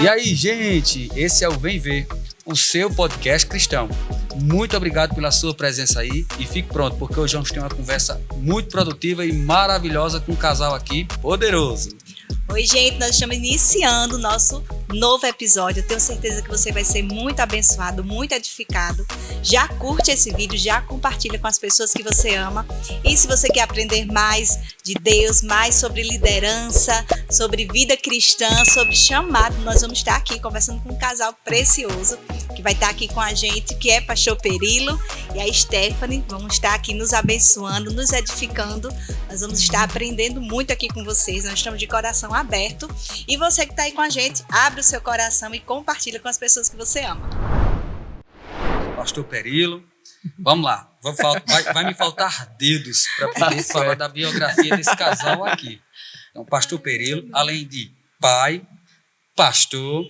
E aí, gente, esse é o Vem Ver, o seu podcast cristão. Muito obrigado pela sua presença aí e fique pronto, porque hoje vamos ter uma conversa muito produtiva e maravilhosa com um casal aqui poderoso. Oi, gente, nós estamos iniciando o nosso novo episódio. Eu tenho certeza que você vai ser muito abençoado, muito edificado. Já curte esse vídeo, já compartilha com as pessoas que você ama. E se você quer aprender mais de Deus, mais sobre liderança, sobre vida cristã, sobre chamado, nós vamos estar aqui conversando com um casal precioso que vai estar aqui com a gente, que é Pastor Perilo e a Stephanie. Vamos estar aqui nos abençoando, nos edificando. Nós vamos estar aprendendo muito aqui com vocês. Nós estamos de coração aberto. E você que está aí com a gente, abre o seu coração e compartilha com as pessoas que você ama. Pastor Perilo, vamos lá. Vai me faltar dedos para poder falar da biografia desse casal aqui. Então, Pastor Perilo, além de pai, pastor,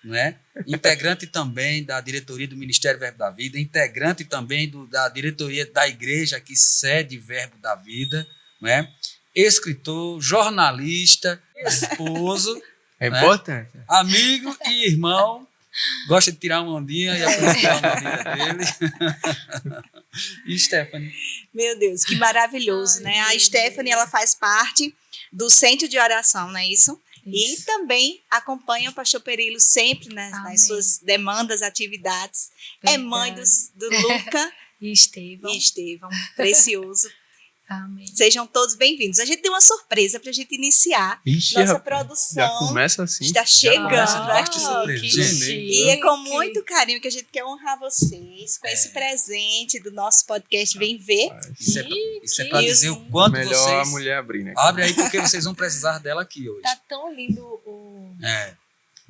né? Integrante também da diretoria do Ministério Verbo da Vida, integrante também da diretoria da igreja que sede Verbo da Vida, né? Escritor, jornalista, esposo, é né? Importante. Amigo e irmão, gosta de tirar uma ondinha e apreciar a vida dele. E Stephanie? Meu Deus, que maravilhoso, né? A Stephanie, ela faz parte do Centro de Oração, não é isso? E também acompanha o Pastor Perilo sempre, né, nas suas demandas, atividades. Verdade. É mãe do Luca e Estevão, precioso. Amém. Sejam todos bem-vindos. A gente tem uma surpresa para a gente iniciar. Nossa produção já começa assim. Está chegando aqui. E é com muito carinho que a gente quer honrar vocês com esse presente do nosso podcast Vem Ver. Isso é para dizer o quanto melhor vocês... Melhor a mulher abrir, né? Abre aí porque vocês vão precisar dela aqui hoje. Tá tão lindo o...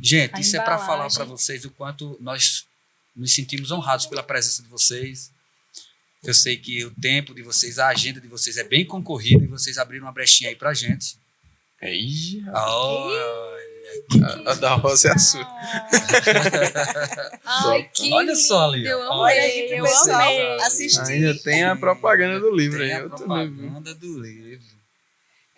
Gente, isso é para falar para vocês o quanto nós nos sentimos honrados pela presença de vocês. Eu sei que o tempo de vocês, a agenda de vocês é bem concorrida e vocês abriram uma brechinha aí pra gente. A da Rosa é a sua. Ai, que olha só ali. Eu amei assistir. Ainda tem a propaganda do livro. Tem a propaganda do livro.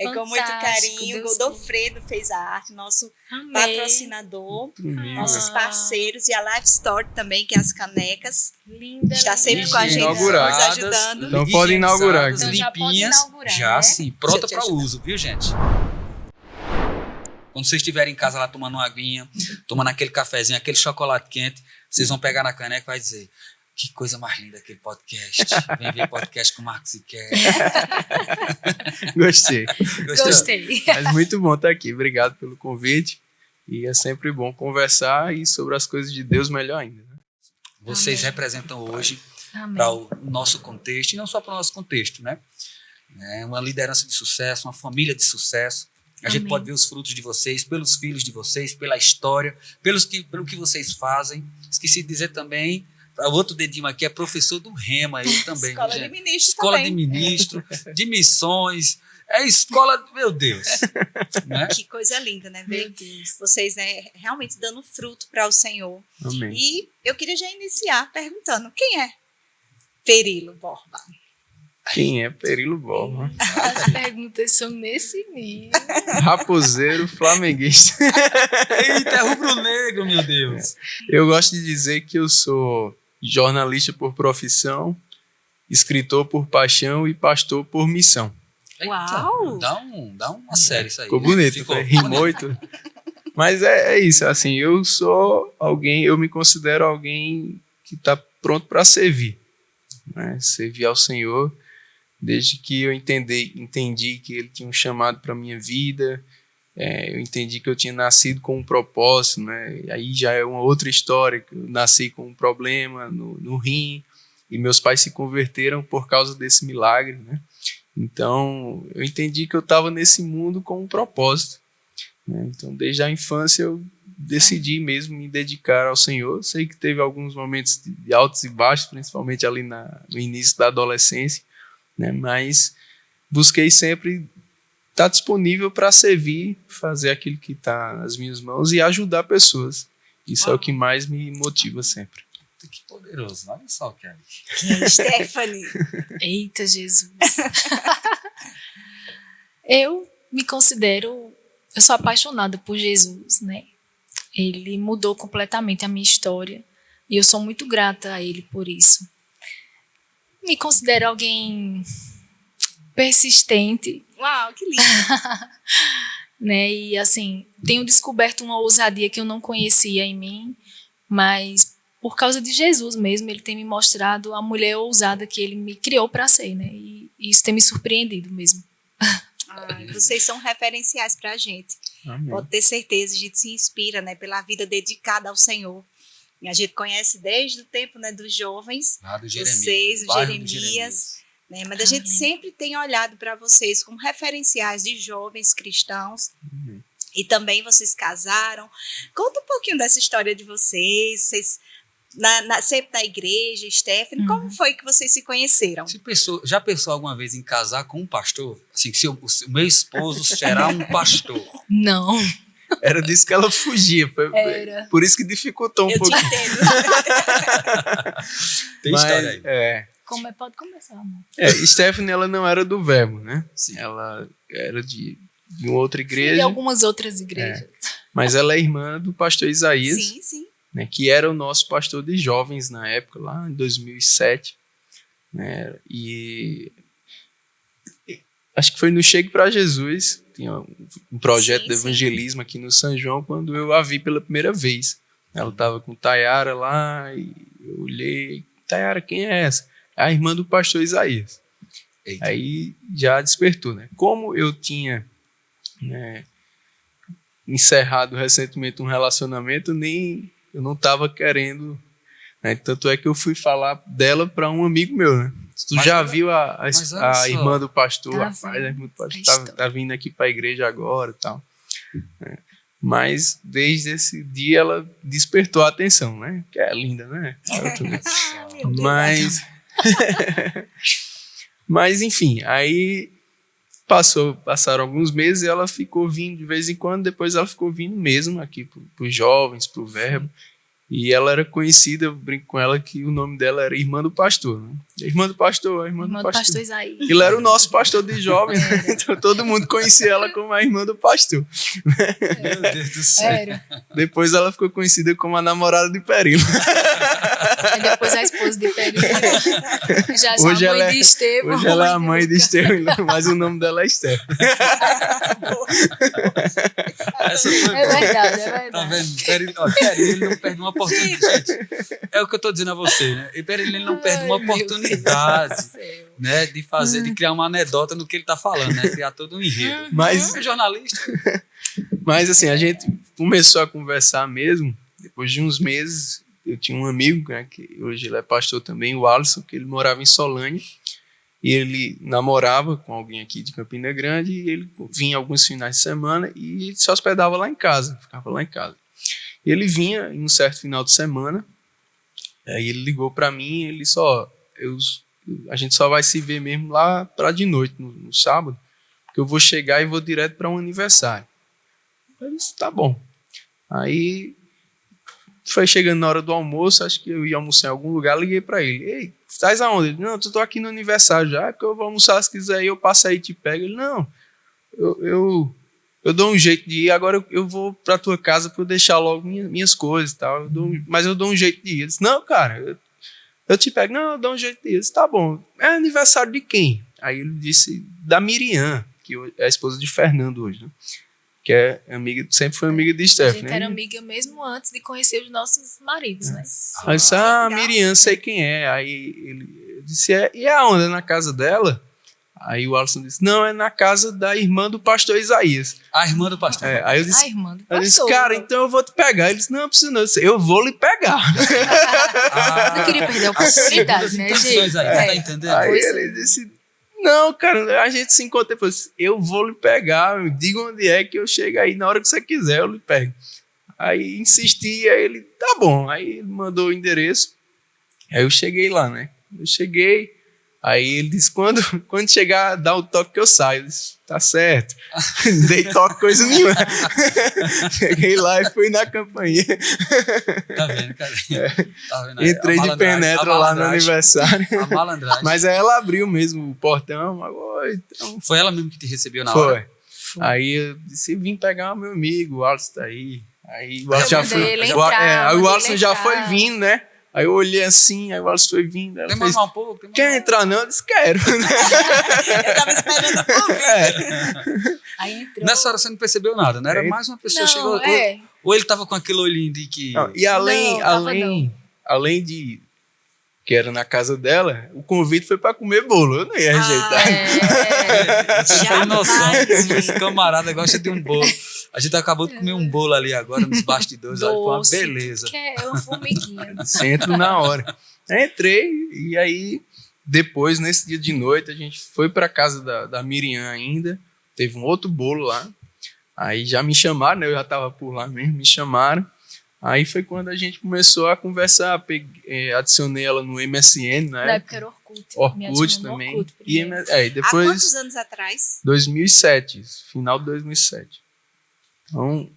É com muito carinho. O Godofredo fez a arte, nosso patrocinador, nossos parceiros, e a Life Store também, que é as canecas. Linda. Está sempre com a gente, nos ajudando. Então pode inaugurar. Então, limpinhas, já sim, pronta para uso, viu, gente? Quando vocês estiverem em casa lá tomando uma aguinha, tomando aquele cafezinho, aquele chocolate quente, vocês vão pegar na caneca e vai dizer: que coisa mais linda aquele podcast. Vem ver podcast com o Marcos e Kelly. Gostei. Mas muito bom estar aqui. Obrigado pelo convite. E é sempre bom conversar e sobre as coisas de Deus melhor ainda. Né? Vocês representam hoje para o nosso contexto, e não só para o nosso contexto, né? É uma liderança de sucesso, uma família de sucesso. A gente pode ver os frutos de vocês, pelos filhos de vocês, pela história, pelo que vocês fazem. Esqueci de dizer também... O outro dedinho aqui é professor do Rema, ele também. Escola de ministro Escola também. de ministro, de missões. É escola, meu Deus. Né? Que coisa linda, né? Ver vocês, né, realmente dando fruto para o Senhor. Amém. E eu queria já iniciar perguntando: quem é Perilo Borba? Quem é Perilo Borba? As perguntas são nesse nível. Raposeiro flamenguista. Eita, é rubro-negro, meu Deus. Eu gosto de dizer que eu sou jornalista por profissão, escritor por paixão e pastor por missão. Uau! Dá uma série isso aí. Ficou bonito, rimou e tudo. Mas é isso, assim, eu me considero alguém que está pronto para servir, né? Servir ao Senhor, desde que eu entendi que Ele tinha um chamado para a minha vida. Eu entendi que eu tinha nascido com um propósito, né? E aí já é uma outra história, que eu nasci com um problema no rim, e meus pais se converteram por causa desse milagre, né? Então, eu entendi que eu estava nesse mundo com um propósito, né? Então, desde a infância, eu decidi mesmo me dedicar ao Senhor. Sei que teve alguns momentos de altos e baixos, principalmente ali no início da adolescência, né? Mas busquei sempre estar disponível para servir, fazer aquilo que está nas minhas mãos e ajudar pessoas. Isso é o que mais me motiva sempre. Que poderoso, olha só, Kelly. Quem é Stephanie? Eita, Jesus. Eu me considero, eu sou apaixonada por Jesus, né? Ele mudou completamente a minha história e eu sou muito grata a ele por isso. Me considero alguém persistente, Uau, que lindo. né? E assim, tenho descoberto uma ousadia que eu não conhecia em mim, mas por causa de Jesus mesmo, ele tem me mostrado a mulher ousada que ele me criou para ser, né? E isso tem me surpreendido mesmo. Ai, vocês são referenciais para a gente. Amém. Pode ter certeza, a gente se inspira, né, pela vida dedicada ao Senhor. E a gente conhece desde o tempo, né, dos jovens, Lá do vocês, o bairro do Jeremias, né, mas a gente Amém. sempre tem olhado para vocês como referenciais de jovens cristãos. Uhum. E também vocês casaram. Conta um pouquinho dessa história de vocês sempre na igreja, Stephanie. Como foi que vocês se conheceram? Já pensou alguma vez em casar com um pastor? Assim, se o meu esposo será um pastor. Não, Era disso que ela fugia. Era. Por isso que dificultou um Eu te pouquinho. entendo. Tem história aí. pode começar, amor. Stephanie, ela não era do Verbo, né? Sim. Ela era de uma outra E igreja, algumas outras igrejas. mas ela é irmã do pastor Isaías, Sim, sim. né, que era o nosso pastor de jovens na época, lá em 2007. Né, e acho que foi no Chegue para Jesus, tinha um projeto Sim, de sim. evangelismo aqui no São João, quando eu a vi pela primeira vez. Ela estava com Tayara lá, e eu olhei, Tayara, quem é essa? A irmã do pastor Isaías. Eita. Aí já despertou, né? Como eu tinha, né, encerrado recentemente um relacionamento, eu não estava querendo, né? Tanto é que eu fui falar dela para um amigo meu, né? Tu Mas já olha- viu mas olha a só. irmã do pastor, Tá rapaz, a irmã do pastor a história. tá vindo aqui para a igreja agora e tal. né? Mas desde esse dia ela despertou a atenção, né? Que é linda, né? Mas, mas enfim, aí passaram alguns meses e ela ficou vindo de vez em quando, depois ela ficou vindo mesmo aqui para os jovens, para o Verbo. E ela era conhecida, eu brinco com ela que o nome dela era Irmã do Pastor. Né? Irmã do Pastor, a irmã Irmã do do pastor. pastor Isaías. Ele era o nosso pastor de jovens, né? Então todo mundo conhecia ela como a Irmã do Pastor. Meu Deus do céu. Era. Depois ela ficou conhecida como a namorada de Perilo. Aí depois a esposa de Perilo. Já Hoje a mãe ela de Estevão. Hoje ela é a mãe de Estevão, mas o nome dela é Esther. Essa foi É boa. verdade, é Tá verdade. vendo? Ele não perde uma oportunidade. Gente, é o que eu tô dizendo a você, né? Ele não perde uma Ai, meu oportunidade, Deus do céu. né? De criar uma anedota no que ele tá falando, né? Criar todo um enredo. Mas, É jornalista. mas assim, a gente começou a conversar mesmo, depois de uns meses. Eu tinha um amigo, né, que hoje ele é pastor também, o Alisson, que ele morava em Solânia. E ele namorava com alguém aqui de Campina Grande e ele vinha alguns finais de semana e se hospedava lá em casa, ficava lá em casa. E ele vinha em um certo final de semana, aí ele ligou para mim e ele disse, a gente só vai se ver mesmo lá para de noite, no sábado, porque eu vou chegar e vou direto para um aniversário. Eu disse, tá bom. Aí foi chegando na hora do almoço, acho que eu ia almoçar em algum lugar, liguei para ele, ei, estás aonde? Ele, não, eu tô aqui no aniversário já, é que eu vou almoçar, se quiser eu passo aí e te pego. Ele, não, eu dou um jeito de ir, agora eu vou pra tua casa pra eu deixar logo minhas coisas e tal, mas eu dou um jeito de ir. Ele disse, não, cara, eu te pego. Não, eu dou um jeito de ir. Eu disse, tá bom, é aniversário de quem? Aí ele disse, da Miriam, que é a esposa de Fernando hoje, né? Que é amiga, sempre foi amiga de A Steph, gente né? era amiga mesmo antes de conhecer os nossos maridos, né? Aí eu disse, Miriam, sei quem é. Aí ele disse, e aonde? É na casa dela? Aí o Alisson disse, não, é na casa da irmã do pastor Isaías. A irmã do pastor. Aí eu disse, A irmã do eu disse, pastor. cara, então eu vou te pegar. Ele disse, não, precisa não. Eu disse, eu vou lhe pegar. Não queria perder a As oportunidade, segundas né, intenções gente? aí, tá entendendo? Aí Pois ele disse, não, cara, a gente se encontra depois. Eu vou lhe pegar, me diga onde é que eu chego aí, na hora que você quiser eu lhe pego. Aí insisti, aí ele, tá bom. Aí ele mandou o endereço, aí eu cheguei lá, né? Eu cheguei, aí ele disse, quando chegar, dá o toque que eu saio. Eu disse, tá certo. Não dei toque coisa nenhuma. Cheguei lá e fui na campainha. Tá vendo, cara? Tá vendo aí? Entrei A de malandragem, penetra a lá no malandragem, aniversário. A malandragem. Mas aí ela abriu mesmo o portão. Oi, então. Foi ela mesmo que te recebeu na hora? Foi. Aí eu disse, vim pegar o meu amigo, o Alisson tá aí. Aí o Alisson já mandei foi. ele Aí entrar, o mandei Alisson ele já entrar. foi vindo, né? Aí eu olhei assim, aí o Alisson foi vindo. Ela Tem fez, mais um pouco? Tem mais quer entrar não? Eu disse, quero. Eu tava esperando por vir. Aí entrou. Nessa hora você não percebeu nada, né? Era É. mais uma pessoa Não, chegou. Ou ele tava com aquele olhinho de que. Não, e além de que era na casa dela, o convite foi pra comer bolo. Eu não ia rejeitar. Você tem Jamais, noção, gente. esse camarada gosta de um bolo. A gente acabou de comer um bolo ali agora nos bastidores, olha, foi uma Doce, beleza. Que é uma formiguinha. Entro na hora. Aí entrei e aí depois, nesse dia de noite, a gente foi pra casa da Miriam ainda. Teve um outro bolo lá. Aí já me chamaram, né? Eu já tava por lá mesmo, me chamaram. Aí foi quando a gente começou a conversar, adicionei ela no MSN, Na né? época era Orkut. Me Orkut adicionou no também. Orkut E primeiro. Há depois quantos anos atrás? 2007, final de 2007. Então,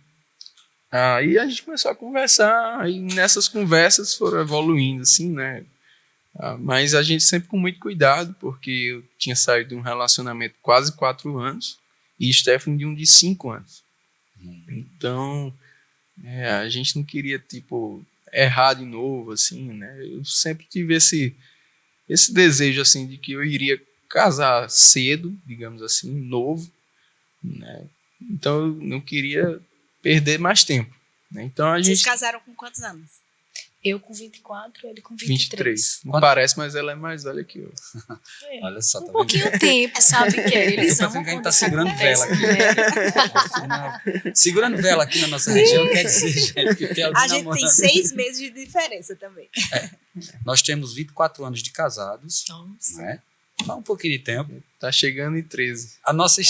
aí a gente começou a conversar, aí nessas conversas foram evoluindo, assim, né? Mas a gente sempre com muito cuidado, porque eu tinha saído de um relacionamento de quase 4 anos e Stephanie de um de 5 anos. Então, a gente não queria, tipo, errar de novo, assim, né? Eu sempre tive esse desejo, assim, de que eu iria casar cedo, digamos assim, novo, né? Então, eu não queria perder mais tempo, né? Então, a Vocês gente... casaram com quantos anos? Eu com 24, ele com 23. 23. Não Quanto- parece, mas ela é mais velha que eu. É. Olha só, tá Um vendo? pouquinho tempo, sabe, que eles Tá amam vendo que a gente quando tá isso segurando acontece, vela aqui. né? Segurando vela aqui na nossa região quer dizer, gente, que tem alguém A gente tem namorando. 6 meses de diferença também. Nós temos 24 anos de casados, Nossa. né? Faz um pouquinho de tempo. Tá chegando em 13. A nossa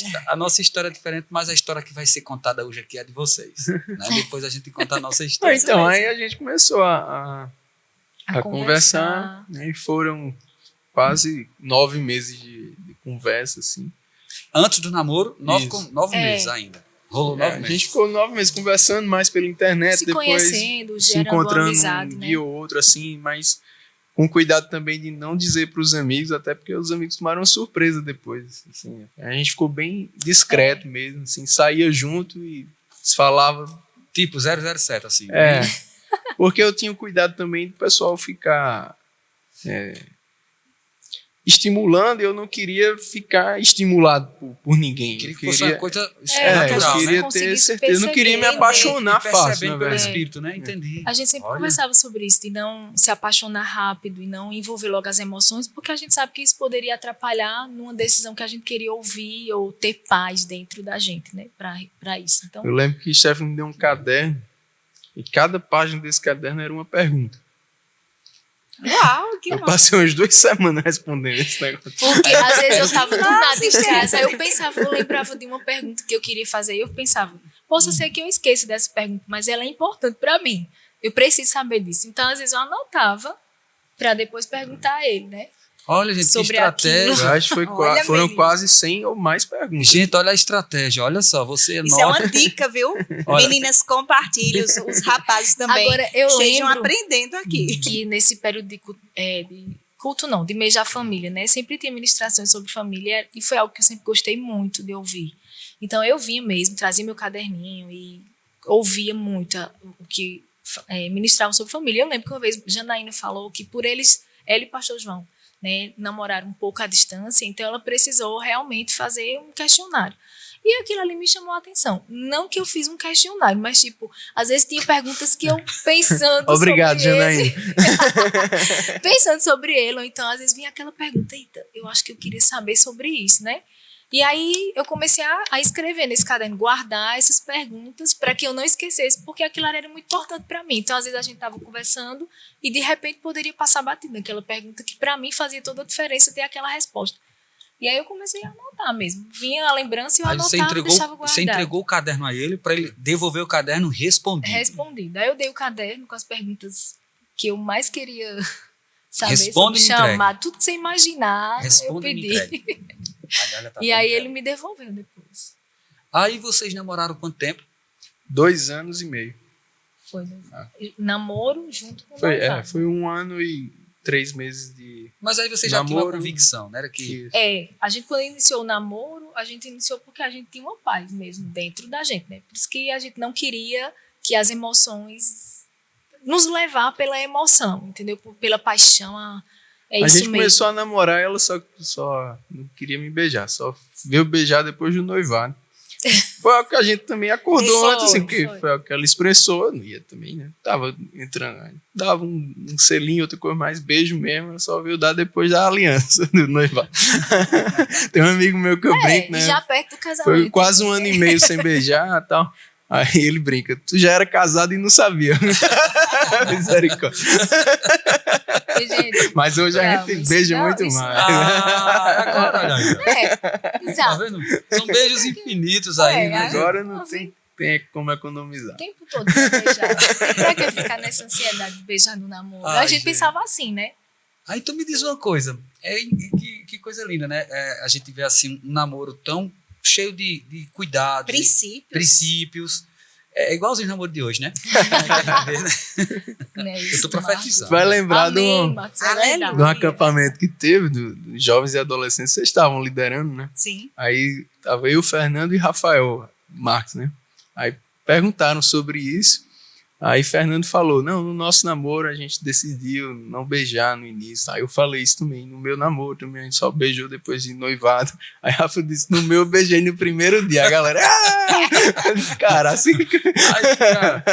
história é diferente, mas a história que vai ser contada hoje aqui é a de vocês. Né? Depois a gente conta a nossa história. Então, aí a gente começou a A conversar, né? E foram quase 9 meses de conversa, assim. Antes do namoro, 9 Isso. meses ainda. Rolou 9 A meses. gente ficou 9 meses conversando mais pela internet, Se depois conhecendo, se gerando uma encontrando amizade, um né? dia ou outro, assim, mas com cuidado também de não dizer para os amigos, até porque os amigos tomaram uma surpresa depois. Assim. A gente ficou bem discreto mesmo, assim, saía junto e se falava. Tipo 007, assim. Porque eu tinha cuidado também do pessoal ficar estimulando e eu não queria ficar estimulado por ninguém. Queria Eu que fosse uma coisa eu natural, queria né? ter Conseguisse certeza, eu não queria me perceber, apaixonar fácil, Percebendo na pelo verdade. espírito, né? Entendi. A gente sempre Olha. conversava sobre isso, de não se apaixonar rápido e não envolver logo as emoções, porque a gente sabe que isso poderia atrapalhar numa decisão que a gente queria ouvir ou ter paz dentro da gente, né? Pra isso. Então, Eu lembro que Stephanie me deu um caderno e cada página desse caderno era uma pergunta. Uau, que Eu massa. passei umas 2 semanas respondendo esse negócio. porque às vezes eu tava do Nossa, nada em gente. casa, aí eu lembrava de uma pergunta que eu queria fazer, e eu pensava, possa ser que eu esqueça dessa pergunta, mas ela é importante pra mim. Eu preciso saber disso. Então, às vezes, eu anotava pra depois perguntar a ele, né? Olha, gente, Sobre que estratégia. Eu acho que Olha, foram menino. quase 100 ou mais perguntas. Gente, olha a estratégia. Olha só, você Isso é nota. uma dica, viu? Olha. Meninas, compartilhem, os rapazes também. Agora, eu Estejam lembro aprendendo aqui. que nesse período de culto não, de mês da família, né? Sempre tinha ministrações sobre família e foi algo que eu sempre gostei muito de ouvir. Então eu vinha mesmo, trazia meu caderninho e ouvia muito o que ministravam sobre família. Eu lembro que uma vez Janaína falou que por eles, ela e o pastor João, né, namoraram um pouco à distância, então ela precisou realmente fazer um questionário. E aquilo ali me chamou a atenção. Não que eu fiz um questionário, mas, tipo, às vezes tinha perguntas que eu pensando Obrigado, sobre ele, Janaína. pensando sobre ele, ou então às vezes vinha aquela pergunta, eita, eu acho que eu queria saber sobre isso, né? E aí eu comecei a escrever nesse caderno, guardar essas perguntas para que eu não esquecesse, porque aquilo era muito importante para mim. Então, às vezes a gente estava conversando e de repente poderia passar batido naquela pergunta que para mim fazia toda a diferença ter aquela resposta. E aí eu comecei a anotar mesmo. Vinha a lembrança e eu Aí anotava e deixava guardado. você entregou o caderno a ele para ele devolver o caderno respondido. Respondido. Aí eu dei o caderno com as perguntas que eu mais queria saber, Responde sobre e me chamar, tudo sem imaginar, Responde eu e me pedi. entregue. Olha, tá E bom, aí cara. ele me devolveu depois. Aí vocês namoraram quanto tempo? 2 anos e meio. Foi namoro junto com o Foi, noivado. foi 1 ano e 3 meses de... Mas aí você já tinha uma Namoro. convicção, né? Era que A gente quando iniciou o namoro, a gente iniciou porque a gente tinha uma paz mesmo dentro da gente, né? Por isso que a gente não queria que que as emoções nos levar pela emoção, entendeu? Pela paixão, é A isso gente mesmo. começou a namorar, ela só não queria me beijar, só veio beijar depois do noivado. Foi algo que a gente também acordou Foi, antes, assim, porque foi. foi algo que ela expressou, eu não ia também, né? Tava entrando, dava um selinho, outra coisa mais, beijo mesmo, ela só veio dar depois da aliança do noivado. Tem um amigo meu que eu brinco, né? Já perto do casamento. Foi quase 1 ano e meio sem beijar e tal. Aí ele brinca, tu já era casado e não sabia. Misericórdia. Gente, Mas hoje a não, gente isso beija não, muito isso mais. Agora, olha aí. tá Tá vendo? vendo? São beijos infinitos aí, né? Agora não tem como economizar. O tempo todo pra beijar. E pra que ficar nessa ansiedade de beijar no namoro? Ai, A gente gente. pensava assim, né? Aí tu me diz uma coisa, que coisa linda, né? A gente vê assim um namoro tão cheio de cuidados, Princípios. princípios. É igualzinho o namoro de hoje, né? Né, Eu isso, tô profetizando. Vai lembrar Amém, Marcos, é Aleluia. verdade. de um acampamento que teve, dos jovens e adolescentes, vocês estavam liderando, né? Sim. Aí tava eu, Fernando e Rafael Marques, né? Aí perguntaram sobre isso. Aí Fernando falou, não, no nosso namoro a gente decidiu não beijar no início. Aí eu falei isso também, no meu namoro também a gente só beijou depois de noivado. Aí Rafa disse, no meu eu beijei no primeiro dia. A galera, Eu disse, cara, assim... Aí, cara,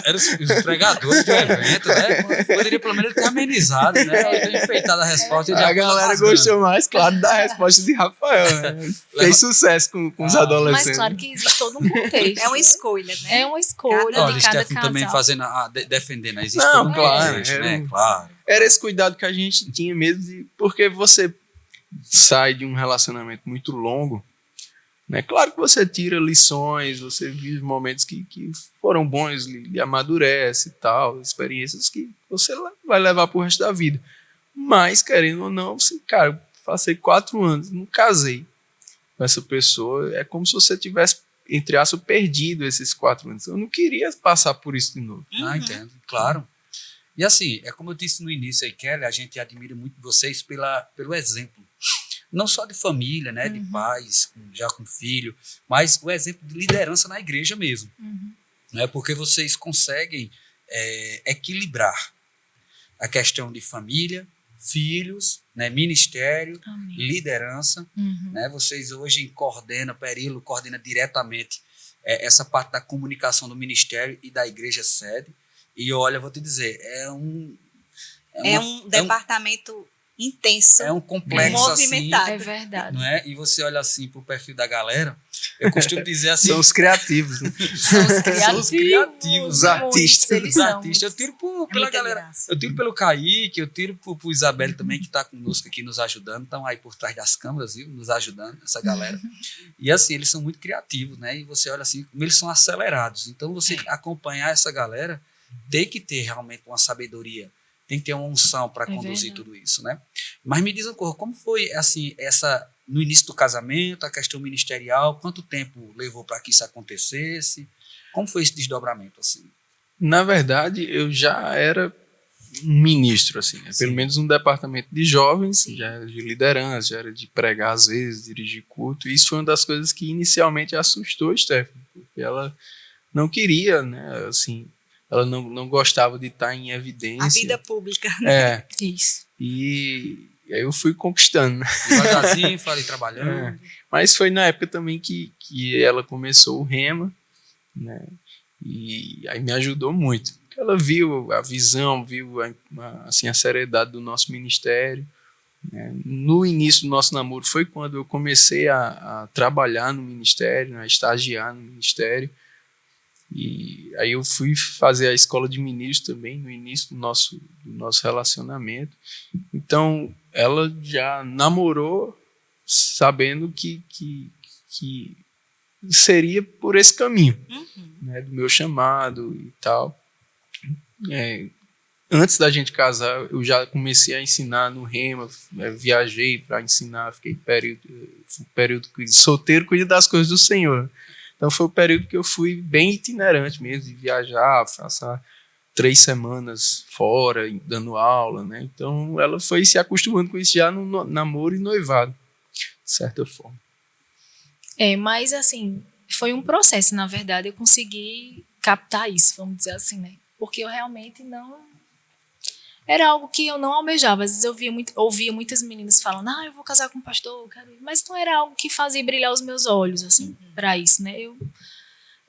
eram os pregadores do evento, né? Poderia pelo menos ter amenizado, né? Ter enfeitado a resposta. E já A foi galera rasgando. gostou mais, claro, da resposta de Rafael, né? Fez sucesso com os adolescentes. Mas claro que existe todo um contexto. É uma escolha, né? É uma escolha Cada- Olha, de cada Stefano casal. também fazendo defendendo, existe Não, todo um claro, contexto, era né? um- Claro. Era esse cuidado que a gente tinha mesmo, porque você sai de um relacionamento muito longo, né? Claro que você tira lições, você vive momentos que foram bons, lhe amadurece e tal, experiências que você vai levar pro resto da vida. Mas, querendo ou não, você, cara, eu passei 4 anos, não casei com essa pessoa, é como se você tivesse, entre aspas, perdido esses 4 anos. Eu não queria passar por isso de novo. Ah, entendo, claro. E assim, é como eu disse no início aí, Kelly, a gente admira muito vocês pelo exemplo. Não só de família, né, de pais, já com filho, mas o exemplo de liderança na igreja mesmo. Né, porque vocês conseguem equilibrar a questão de família, filhos, né, ministério, Amém. liderança. Né, vocês hoje coordenam, Perilo coordena diretamente essa parte da comunicação do ministério e da igreja sede. E olha, eu vou te dizer, é um departamento intenso. é um complexo assim, movimentado. É verdade. não é? E você olha assim pro perfil da galera, eu costumo dizer assim, São os criativos, né? São os criativos. criativos, os artistas. Eles os são. artistas. Eu tiro pela Muita galera, graça. eu tiro pelo Kaique, eu tiro pro Isabelle também, que está conosco aqui nos ajudando, estão aí por trás das câmeras, viu? Nos ajudando, essa galera. E assim, eles são muito criativos, né? E você olha assim, como eles são acelerados. Então, você acompanhar essa galera tem que ter realmente uma sabedoria, tem que ter uma unção para conduzir verdade. tudo isso, né? Mas me diz uma coisa, como foi assim, no início do casamento, a questão ministerial, quanto tempo levou para que isso acontecesse? Como foi esse desdobramento assim? Na verdade, eu já era um ministro, assim, né? Pelo menos um departamento de jovens, já era de liderança, já era de pregar às vezes, dirigir culto. E isso foi uma das coisas que inicialmente assustou a Stephanie, porque ela não queria, né, assim, ela não gostava de estar em evidência. A vida pública. Isso. E aí eu fui conquistando, né? Devagarzinho, falei trabalhando. Mas foi na época também que ela começou o Rema, né? E aí me ajudou muito. Ela viu a visão, viu assim, a seriedade do nosso ministério. Né? No início do nosso namoro foi quando eu comecei a trabalhar no ministério, a estagiar no ministério. E aí eu fui fazer a escola de ministro também no início do nosso relacionamento. Então ela já namorou sabendo que seria por esse caminho, né, do meu chamado e tal. Antes da gente casar, eu já comecei a ensinar no Rema, viajei para ensinar, fiquei período solteiro, cuidei das coisas do Senhor. Então foi o período que eu fui bem itinerante mesmo, de viajar, passar 3 semanas fora, dando aula, né? Então ela foi se acostumando com isso já no namoro e noivado, de certa forma. Mas assim, foi um processo, na verdade. Eu consegui captar isso, vamos dizer assim, né? Porque eu realmente não... Era algo que eu não almejava. Às vezes eu ouvia muitas meninas falando, eu vou casar com um pastor, eu quero... mas não era algo que fazia brilhar os meus olhos, assim, para isso, né?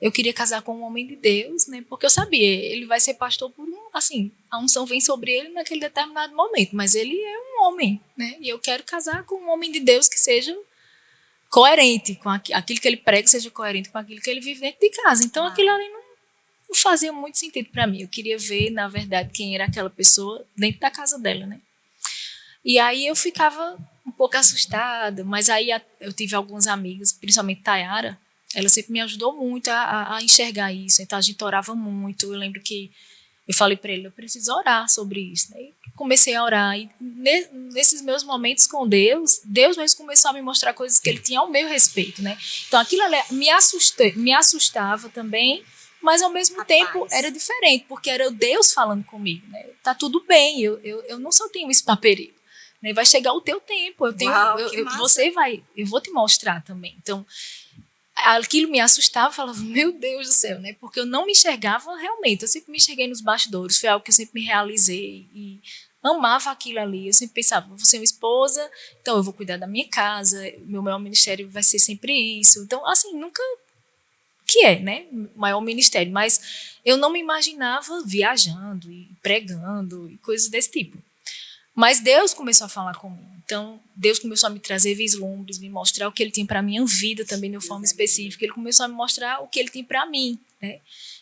Eu queria casar com um homem de Deus, né? Porque eu sabia, ele vai ser pastor por assim, a unção vem sobre ele naquele determinado momento, mas ele é um homem, né? E eu quero casar com um homem de Deus que seja coerente com aquilo que ele prega, seja coerente com aquilo que ele vive dentro de casa. Então aquilo ali não fazia muito sentido para mim. Eu queria ver, na verdade, quem era aquela pessoa dentro da casa dela, né? E aí eu ficava um pouco assustada, mas aí eu tive alguns amigos, principalmente Tayara, ela sempre me ajudou muito a enxergar isso. Então a gente orava muito. Eu lembro que eu falei para ele, eu preciso orar sobre isso, né? E comecei a orar. E nesses meus momentos com Deus mesmo começou a me mostrar coisas que ele tinha ao meu respeito, né? Então aquilo me assustava também, mas ao mesmo tempo era diferente, porque era Deus falando comigo, né? Tá tudo bem, eu não só tenho isso para perigo, né? Vai chegar o teu tempo, eu vou te mostrar também. Então aquilo me assustava, eu falava, meu Deus do céu, né? Porque eu não me enxergava realmente, eu sempre me enxerguei nos bastidores, foi algo que eu sempre me realizei e amava aquilo ali. Eu sempre pensava, vou ser uma esposa, então eu vou cuidar da minha casa, meu maior ministério vai ser sempre isso. Então, assim, nunca que é, né, maior ministério, mas eu não me imaginava viajando e pregando e coisas desse tipo. Mas Deus começou a falar comigo. Então, Deus começou a me trazer vislumbres, me mostrar o que Ele tem para a minha vida também de uma forma específica. Ele começou a me mostrar o que Ele tem para mim, né?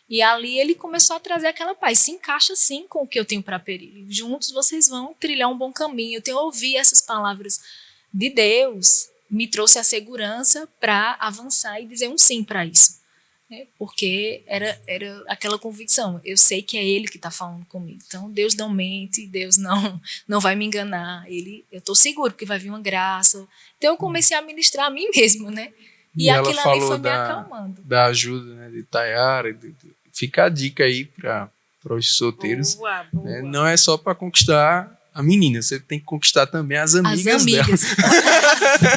E ali Ele começou a trazer aquela paz. Se encaixa sim com o que eu tenho para Peri. Juntos vocês vão trilhar um bom caminho. Eu tenho ouvido essas palavras de Deus, me trouxe a segurança para avançar e dizer um sim para isso. Porque era aquela convicção, eu sei que é Ele que está falando comigo, então Deus não mente, Deus não vai me enganar, eu estou seguro que vai vir uma graça. Então eu comecei a ministrar a mim mesmo, né? E aquilo ali foi me acalmando. Da ajuda, né, de Tayara, fica a dica aí para os solteiros. Boa. Né? Não é só para conquistar a menina, você tem que conquistar também as amigas dela.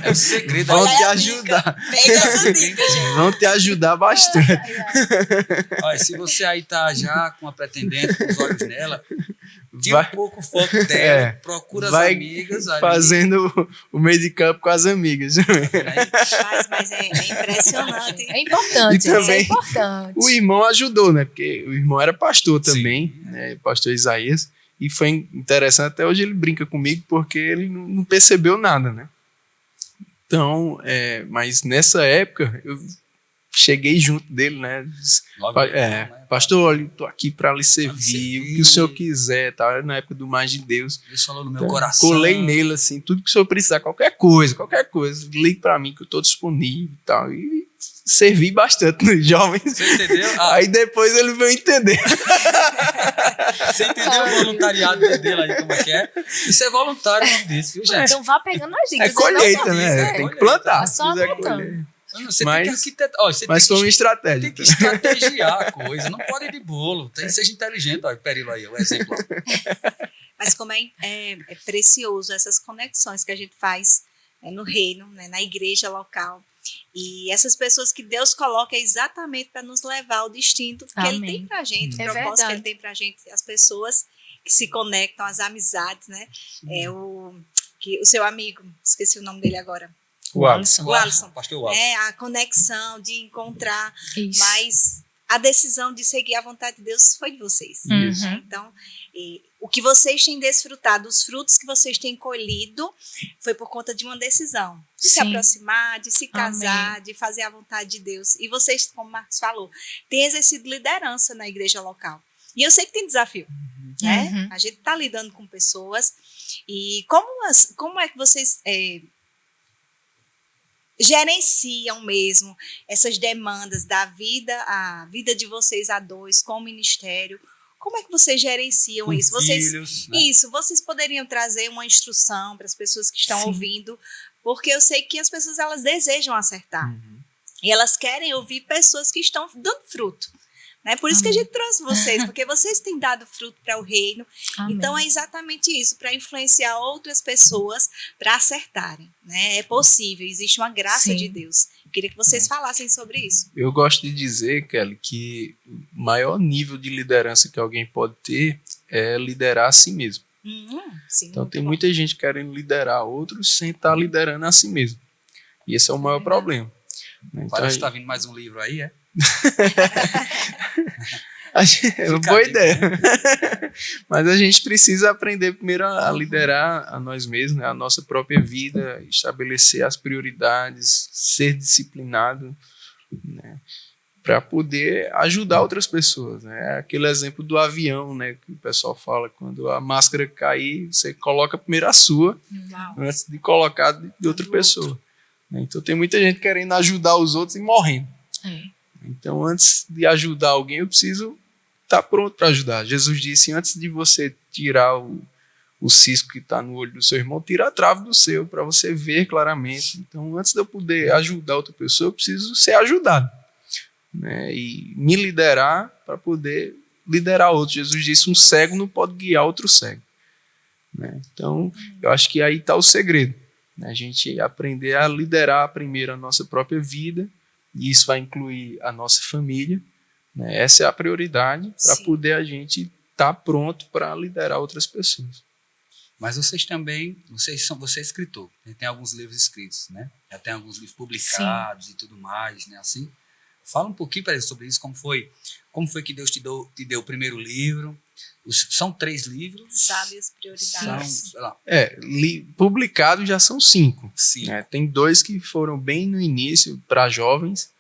É o segredo. Vão te ajudar. Vão te ajudar bastante. Olha, se você aí tá já com a pretendente, com os olhos nela, tira um pouco o foco dela, procura as amigas. Fazendo o meio de campo com as amigas. Mas é impressionante. É importante, e também, é importante. O irmão ajudou, né? Porque o irmão era pastor também, né? Pastor Isaías. E foi interessante, até hoje ele brinca comigo porque ele não percebeu nada, né? Então, mas nessa época, eu cheguei junto dele, né? Disse, pastor, olha, eu tô aqui para lhe servir, o que o senhor quiser, tá? Na época do Mais de Deus. Deus falou no meu coração. Colei nele, assim, tudo que o senhor precisar, qualquer coisa, ligue para mim que eu tô disponível e tal. E servi bastante nos jovens. Você entendeu? Aí depois ele veio entender. Você entendeu o voluntariado dele aí, como é que é? Isso é voluntário, não disse, viu, gente? Então vá pegando as dicas. É colheita, né? Tem que plantar. Só plantando. Você tem que arquitetar. Mas foi uma estratégia. Tem que estrategiar a coisa. Não pode ir de bolo. Seja inteligente. Olha, Perilo aí, o exemplo. Mas como é precioso essas conexões que a gente faz no reino, né, na igreja local. E essas pessoas que Deus coloca exatamente para nos levar ao destino que Ele tem para a gente, o propósito que Ele tem para a gente, as pessoas que se conectam, as amizades, né? O seu amigo, esqueci o nome dele agora. O Alisson. Pastor Alisson. A conexão de encontrar, Isso. mas a decisão de seguir a vontade de Deus foi de vocês. Uhum. Então, o que vocês têm desfrutado, os frutos que vocês têm colhido, foi por conta de uma decisão. De se aproximar, de se casar, de fazer a vontade de Deus. E vocês, como o Marcos falou, têm exercido liderança na igreja local. E eu sei que tem desafio, né? Uhum. A gente está lidando com pessoas. E como é que vocês gerenciam mesmo essas demandas da vida, a vida de vocês a dois, com o ministério? Como é que vocês gerenciam isso? Filhos, né? Isso, vocês poderiam trazer uma instrução para as pessoas que estão ouvindo, porque eu sei que as pessoas elas desejam acertar. E elas querem ouvir pessoas que estão dando fruto. Né? Por isso que a Amém. gente trouxe vocês, porque vocês têm dado fruto para o reino. Amém. Então é exatamente isso, para influenciar outras pessoas para acertarem. Né? É possível, existe uma graça Sim. de Deus. Eu queria que vocês falassem sobre isso. Eu gosto de dizer, Kelly, que o maior nível de liderança que alguém pode ter é liderar a si mesmo. Sim, Então muito tem bom. muita gente querendo liderar outros sem estar liderando a si mesmo. E esse é o maior problema. Né? Então, Parece que tá vindo mais um livro aí, é? é uma Fica boa a dica, ideia. Mas a gente precisa aprender primeiro a liderar a nós mesmos, né? A nossa própria vida, estabelecer as prioridades, ser disciplinado, né? Para poder ajudar outras pessoas. Né? Aquele exemplo do avião, né? Que o pessoal fala, quando a máscara cair, você coloca primeiro a sua, Uau. antes de colocar de outra pessoa. Né? Então tem muita gente querendo ajudar os outros e morrendo. É. Então, antes de ajudar alguém, eu preciso estar pronto para ajudar. Jesus disse, antes de você tirar o cisco que está no olho do seu irmão, tira a trave do seu, para você ver claramente. Então, antes de eu poder ajudar outra pessoa, eu preciso ser ajudado. Né? E me liderar para poder liderar outro. Jesus disse, um cego não pode guiar outro cego. Né? Então, eu acho que aí está o segredo. Né? A gente aprender a liderar primeiro a nossa própria vida, e isso vai incluir a nossa família. Né? Essa é a prioridade para Sim. poder a gente estar pronto para liderar outras pessoas. Mas vocês também, você é escritor, tem alguns livros escritos, né? Já tem alguns livros publicados e tudo mais, né? Assim, fala um pouquinho para eles sobre isso, como foi que Deus te deu o primeiro livro. São 3 livros. Sabe as prioridades. Sei lá, Publicados já são 5. 5. Né? Tem 2 que foram bem no início para jovens,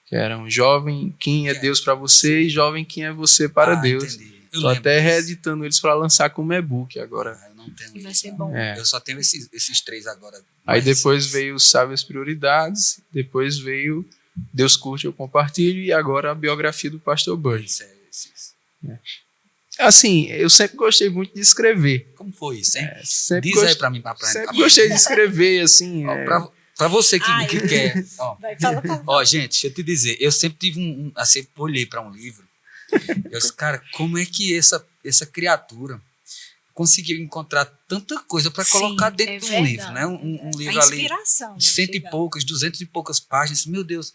que eram Jovem, quem é Deus para você, e Jovem, quem é você para Deus. Entendi. Estou até reeditando eles para lançar como e-book agora. Eu não tenho E vai isso, ser não. bom. É. Eu só tenho esses 3 agora. Aí Mas depois esses- veio o Sabe as Prioridades, depois veio Deus Curte, Eu Compartilho, e agora a biografia do Pastor Bird. esses. Assim, eu sempre gostei muito de escrever. Como foi isso, hein? Sempre Diz aí gost- para mim. Sempre gostei de escrever, assim. Para você que, Ai. que quer. Ó, Vai, fala. Ó, gente, deixa eu te dizer, eu sempre tive assim, olhei para um livro, eu disse, cara, como é que essa criatura conseguiu encontrar tanta coisa para Sim, colocar dentro é de um verdade. livro, né? Um A livro ali inspiração. de 100 e chega. poucas, 200 e poucas páginas, meu Deus,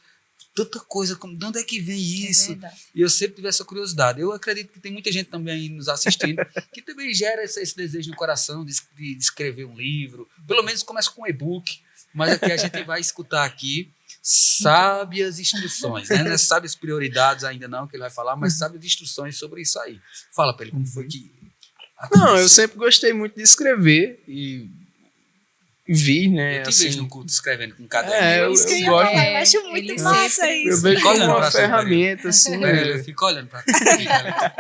tanta coisa, de onde é que vem É isso? verdade. E eu sempre tive essa curiosidade. Eu acredito que tem muita gente também aí nos assistindo que também gera esse desejo no coração de escrever um livro. Pelo menos começa com um e-book, mas aqui a gente vai escutar aqui sábias instruções, né? Não é sábias prioridades ainda não que ele vai falar, mas sábias instruções sobre isso aí. Fala para ele como foi que... Não, eu sempre gostei muito de escrever e vi, né? Eu te assim, vejo no culto escrevendo com um caderno. É, eu Isso que eu ia gosto- falar, eu acho muito Ele massa sempre- eu isso. vejo Fica como olhando uma pra sua ferramenta, assim. Eu fico olhando para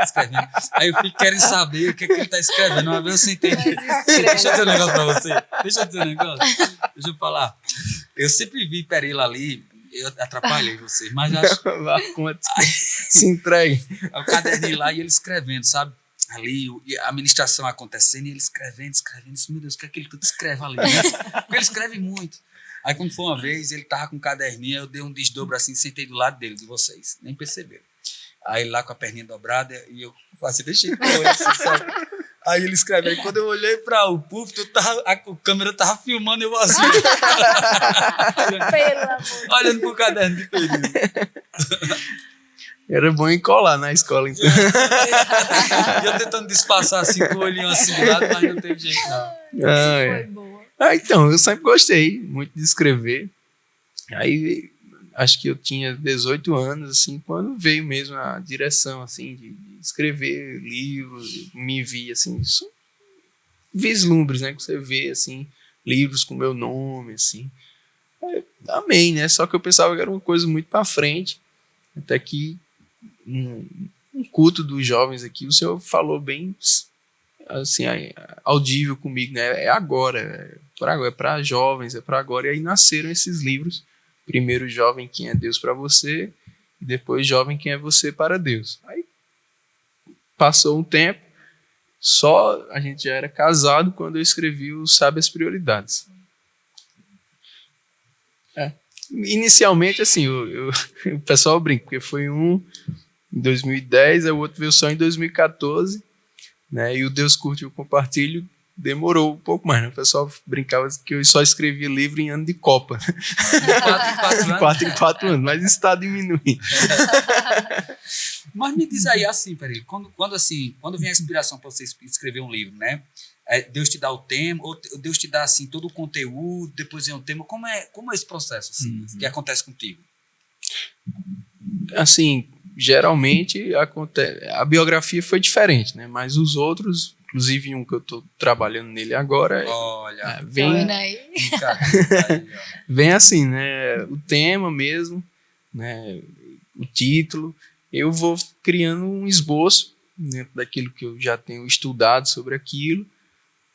escrevendo. Aí eu fico querendo saber o que ele está escrevendo. Uma vez eu sentei. Deixa eu dizer um negócio para você. Deixa eu dizer um negócio. Deixa eu falar. Eu sempre vi Perila ali. Eu atrapalhei vocês, mas eu acho Vá, conta. Se entregue. o caderninho lá e ele escrevendo, sabe? Ali, e a ministração acontecendo e ele escrevendo. Disse, meu Deus, o que é que ele tudo escreve ali? Né? Porque ele escreve muito. Aí, quando foi uma vez, ele tava com um caderninho, eu dei um desdobro assim, sentei do lado dele, de vocês, nem perceberam. Aí, ele lá com a perninha dobrada, e eu assim, deixei com ele, assim, sabe? Aí ele escreve, aí quando eu olhei para o púlpito, a câmera tava filmando eu assim, Pelo amor. olhando pro caderno de período. Era bom encolar na escola, então. E eu tentando disfarçar assim, com o olhinho assim do lado, mas não teve jeito não. Ah, é. Foi boa. Então, eu sempre gostei muito de escrever. Aí, acho que eu tinha 18 anos, assim, quando veio mesmo a direção, assim, de escrever livros, me vi, assim, vislumbres, né, que você vê, assim, livros com meu nome, assim. Aí, amei, né, só que eu pensava que era uma coisa muito pra frente, até que um culto dos jovens aqui, o senhor falou bem, assim, audível comigo, né, é agora, é para jovens, é para agora, e aí nasceram esses livros. Primeiro, Jovem, quem é Deus para você, e depois, Jovem, quem é você para Deus. Aí passou um tempo, só a gente já era casado quando eu escrevi o Sabe as Prioridades. Inicialmente, assim, o pessoal brinca, porque foi em 2010, aí o outro veio só em 2014, né? E o Deus Curte e o Compartilho demorou um pouco mais, né? O pessoal brincava que eu só escrevia livro em ano de Copa. De 4 em 4 anos. 4 em 4 anos, mas isso está diminuindo. Mas me diz aí, assim, peraí, quando vem a inspiração para você escrever um livro, né? Deus te dá o tema, ou Deus te dá, assim, todo o conteúdo, depois vem o tema, como é esse processo, assim, que acontece contigo? Assim, geralmente a biografia foi diferente, né? Mas os outros, inclusive um que eu estou trabalhando nele agora, Olha, vem assim, né? O tema mesmo, né? O título, eu vou criando um esboço dentro daquilo que eu já tenho estudado sobre aquilo,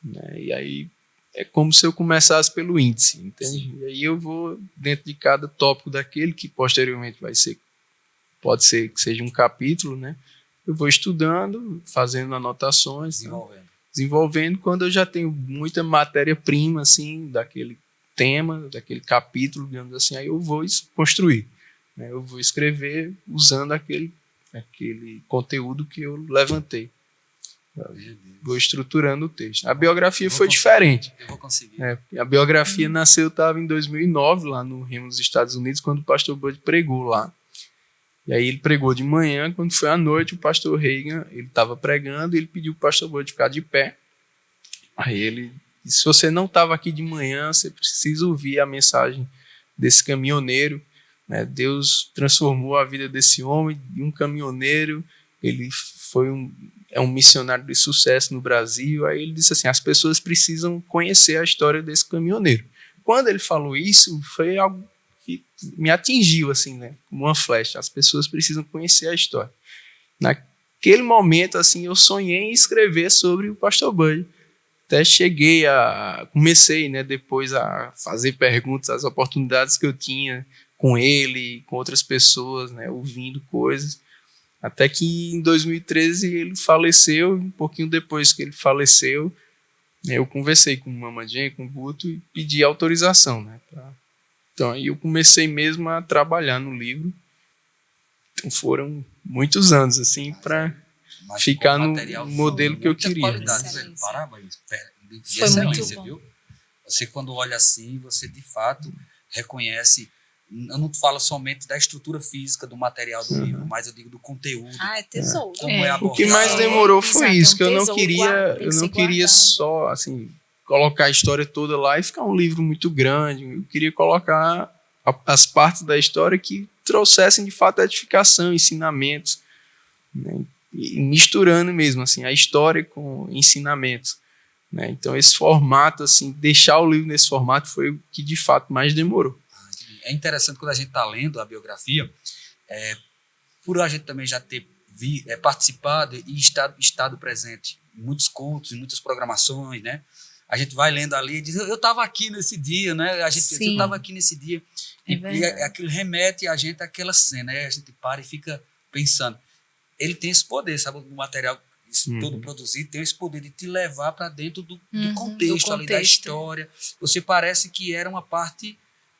né? E aí é como se eu começasse pelo índice, entende? Sim. E aí eu vou dentro de cada tópico daquele, que posteriormente pode ser que seja um capítulo, né? Eu vou estudando, fazendo anotações, desenvolvendo. Quando eu já tenho muita matéria-prima, assim, daquele tema, daquele capítulo, digamos assim, aí eu vou construir, né? Eu vou escrever usando aquele conteúdo que eu levantei. Vou estruturando o texto. A biografia foi diferente. Eu vou conseguir. A biografia nasceu, estava em 2009, lá no Remo dos Estados Unidos, quando o pastor Bud pregou lá. E aí ele pregou de manhã, quando foi à noite, o pastor Reagan, ele estava pregando, e ele pediu para o pastor Bud ficar de pé. Aí ele disse: se você não estava aqui de manhã, você precisa ouvir a mensagem desse caminhoneiro, né? Deus transformou a vida desse homem, de um caminhoneiro, ele foi um missionário de sucesso no Brasil. Aí ele disse assim: as pessoas precisam conhecer a história desse caminhoneiro. Quando ele falou isso, foi algo que me atingiu, assim, né, como uma flecha. As pessoas precisam conhecer a história. Naquele momento, assim, eu sonhei em escrever sobre o pastor Bud. Até comecei, né, depois a fazer perguntas, as oportunidades que eu tinha com ele, com outras pessoas, né, ouvindo coisas. Até que em 2013 ele faleceu. Um pouquinho depois que ele faleceu, eu conversei com o Mamadinha, com o Buto, e pedi autorização, né, Então aí eu comecei mesmo a trabalhar no livro. Então foram muitos anos, assim, para ficar no modelo que eu queria. Qualidade, velho. Parabéns. De foi excelência, muito bom. viu? Você, quando olha assim, você de fato reconhece. Eu não falo somente da estrutura física do material do livro, mas eu digo do conteúdo. É tesouro. Como é abordado. O que mais demorou foi Exato, isso, que eu não tesouro, queria só, assim, colocar a história toda lá e ficar um livro muito grande. Eu queria colocar as partes da história que trouxessem de fato edificação, ensinamentos, né? E misturando mesmo, assim, a história com ensinamentos, né? Então esse formato, assim, deixar o livro nesse formato foi o que de fato mais demorou. É interessante quando a gente está lendo a biografia, por a gente também já ter participado e estado presente em muitos cultos, em muitas programações, né? A gente vai lendo ali e diz: eu estava aqui nesse dia, né? Eu estava aqui nesse dia. E aquilo remete a gente àquela cena, né? A gente para e fica pensando. Ele tem esse poder, sabe? O material todo produzido tem esse poder de te levar para dentro do contexto ali, da história. Você parece que era uma parte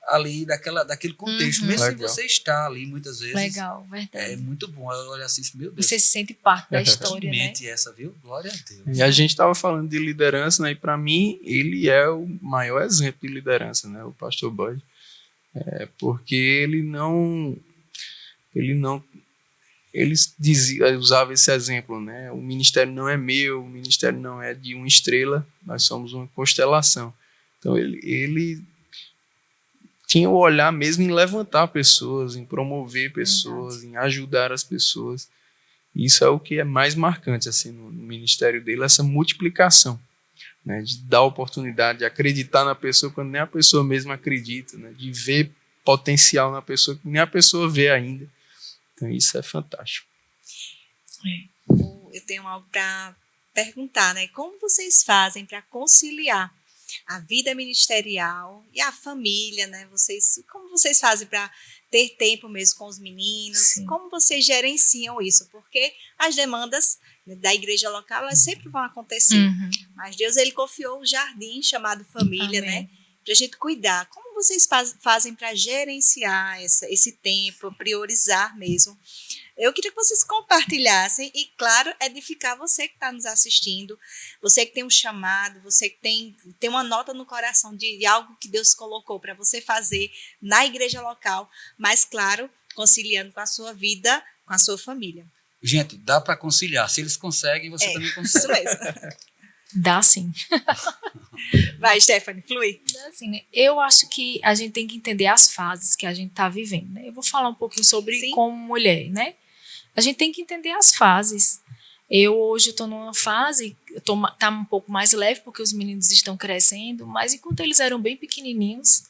ali daquele contexto, mesmo se você está ali muitas vezes. Legal, verdade. É muito bom. Olha assim, meu Deus. Você se sente parte da história, Que né? mente essa, viu? Glória a Deus. E a gente estava falando de liderança, né? E para mim ele é o maior exemplo de liderança, né? O pastor Bud. Porque ele usava esse exemplo, né? O ministério não é meu, o ministério não é de uma estrela, nós somos uma constelação. Então ele tinha o olhar mesmo em levantar pessoas, em promover pessoas, em ajudar as pessoas. Isso é o que é mais marcante, assim, no ministério dele, essa multiplicação, né? De dar oportunidade, de acreditar na pessoa quando nem a pessoa mesma acredita, né? De ver potencial na pessoa que nem a pessoa vê ainda. Então isso é fantástico. Eu tenho algo para perguntar, né? Como vocês fazem para conciliar a vida ministerial e a família, né? Como vocês fazem para ter tempo mesmo com os meninos? Sim. Como vocês gerenciam isso? Porque as demandas da igreja local, elas sempre vão acontecer. Mas Deus, ele confiou o jardim chamado família, né? Para a gente cuidar. Como vocês fazem para gerenciar esse tempo, priorizar mesmo? Eu queria que vocês compartilhassem e, claro, edificar você que está nos assistindo, você que tem um chamado, você que tem uma nota no coração de algo que Deus colocou para você fazer na igreja local, mas, claro, conciliando com a sua vida, com a sua família. Gente, dá para conciliar. Se eles conseguem, você também consegue. Isso mesmo. Dá sim. Vai, Stephanie, flui. Dá sim, né? Eu acho que a gente tem que entender as fases que a gente está vivendo, né? Eu vou falar um pouquinho sobre como mulher, né? A gente tem que entender as fases. Hoje estou numa fase, tá um pouco mais leve porque os meninos estão crescendo, mas enquanto eles eram bem pequenininhos,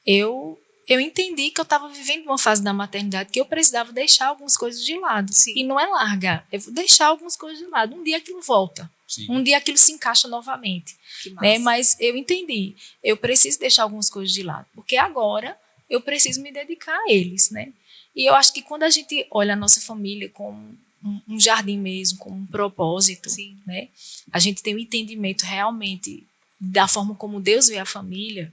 eu entendi que eu estava vivendo uma fase da maternidade que eu precisava deixar algumas coisas de lado. Sim. E não é largar, é deixar algumas coisas de lado. Um dia aquilo volta. Sim. Um dia aquilo se encaixa novamente. Que massa. Né? Mas eu entendi, eu preciso deixar algumas coisas de lado, porque agora eu preciso me dedicar a eles, né? E eu acho que quando a gente olha a nossa família como um jardim mesmo, como um propósito, Sim. né? A gente tem um entendimento realmente da forma como Deus vê a família,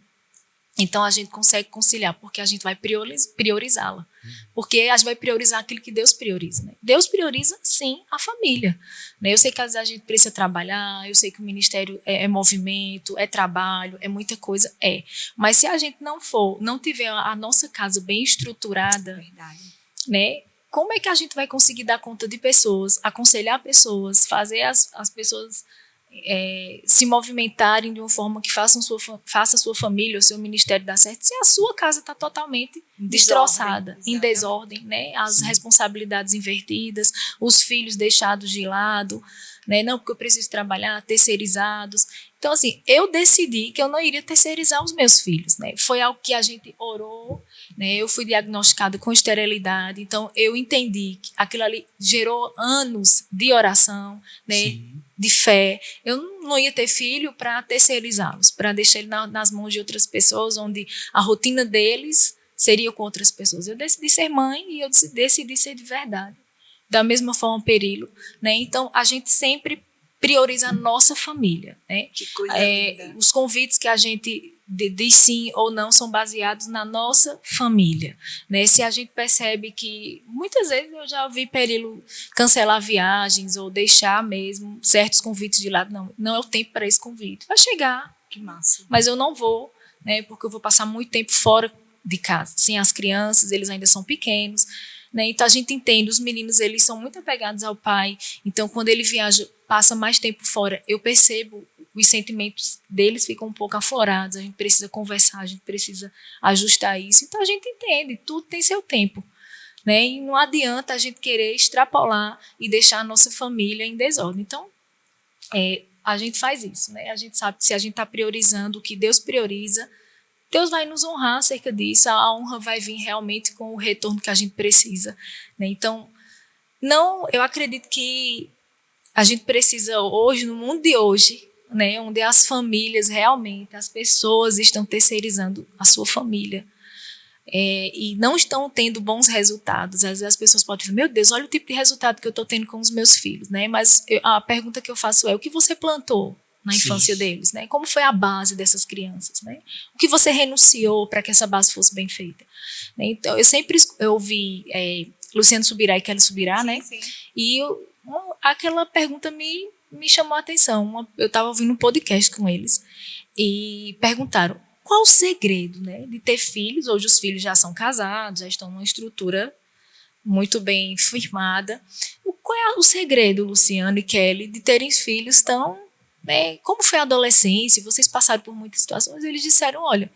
então a gente consegue conciliar, porque a gente vai priorizá-la. Porque a gente vai priorizar aquilo que Deus prioriza. Né? Deus prioriza, sim, a família. Né? Eu sei que às vezes a gente precisa trabalhar, eu sei que o ministério é movimento, é trabalho, é muita coisa, é. Mas se a gente não tiver a nossa casa bem estruturada, Verdade. né? Como é que a gente vai conseguir dar conta de pessoas, aconselhar pessoas, fazer as pessoas se movimentarem de uma forma que faça a sua família, o seu ministério dar certo, se a sua casa está totalmente destroçada, em desordem, né? As responsabilidades invertidas, os filhos deixados de lado, né? Não, porque eu preciso trabalhar, terceirizados. Então, assim, eu decidi que eu não iria terceirizar os meus filhos, né? Foi algo que a gente orou, né? Eu fui diagnosticada com esterilidade, então eu entendi que aquilo ali gerou anos de oração, né? Sim. De fé. Eu não ia ter filho para terceirizá-los, para deixar ele nas mãos de outras pessoas, onde a rotina deles seria com outras pessoas. Eu decidi ser mãe e eu decidi ser de verdade. Da mesma forma, Perilo, né? Então, a gente sempre prioriza a nossa família, né? Que coisa linda. Os convites que a gente diz sim ou não são baseados na nossa família, né? Se a gente percebe que muitas vezes eu já ouvi Perilo cancelar viagens ou deixar mesmo certos convites de lado, não é o tempo para esse convite. Vai chegar, Que massa. mas eu não vou, né? Porque eu vou passar muito tempo fora de casa, sem as crianças, eles ainda são pequenos, né? Então a gente entende, os meninos eles são muito apegados ao pai, então quando ele viaja, passa mais tempo fora, eu percebo os sentimentos deles ficam um pouco aflorados, a gente precisa conversar, a gente precisa ajustar isso, então a gente entende, tudo tem seu tempo, né? E não adianta a gente querer extrapolar e deixar a nossa família em desordem. Então a gente faz isso, né? A gente sabe que se a gente está priorizando o que Deus prioriza, Deus vai nos honrar acerca disso, a honra vai vir realmente com o retorno que a gente precisa, né? Então, eu acredito que a gente precisa hoje, no mundo de hoje, né, onde as famílias realmente, as pessoas estão terceirizando a sua família e não estão tendo bons resultados. Às vezes as pessoas podem dizer, meu Deus, olha o tipo de resultado que eu estou tendo com os meus filhos, né? Mas a pergunta que eu faço é, o que você plantou na infância deles, né? Como foi a base dessas crianças, né? O que você renunciou para que essa base fosse bem feita? Né? Então, eu sempre ouvi Luciano Subirá e Kelly Subirá, né? Sim. E aquela pergunta me chamou a atenção. Eu estava ouvindo um podcast com eles e perguntaram qual o segredo, né, de ter filhos. Hoje os filhos já são casados, já estão numa estrutura muito bem firmada. Qual é o segredo, Luciano e Kelly, de terem filhos tão... Né, como foi a adolescência? Vocês passaram por muitas situações. Eles disseram, olha,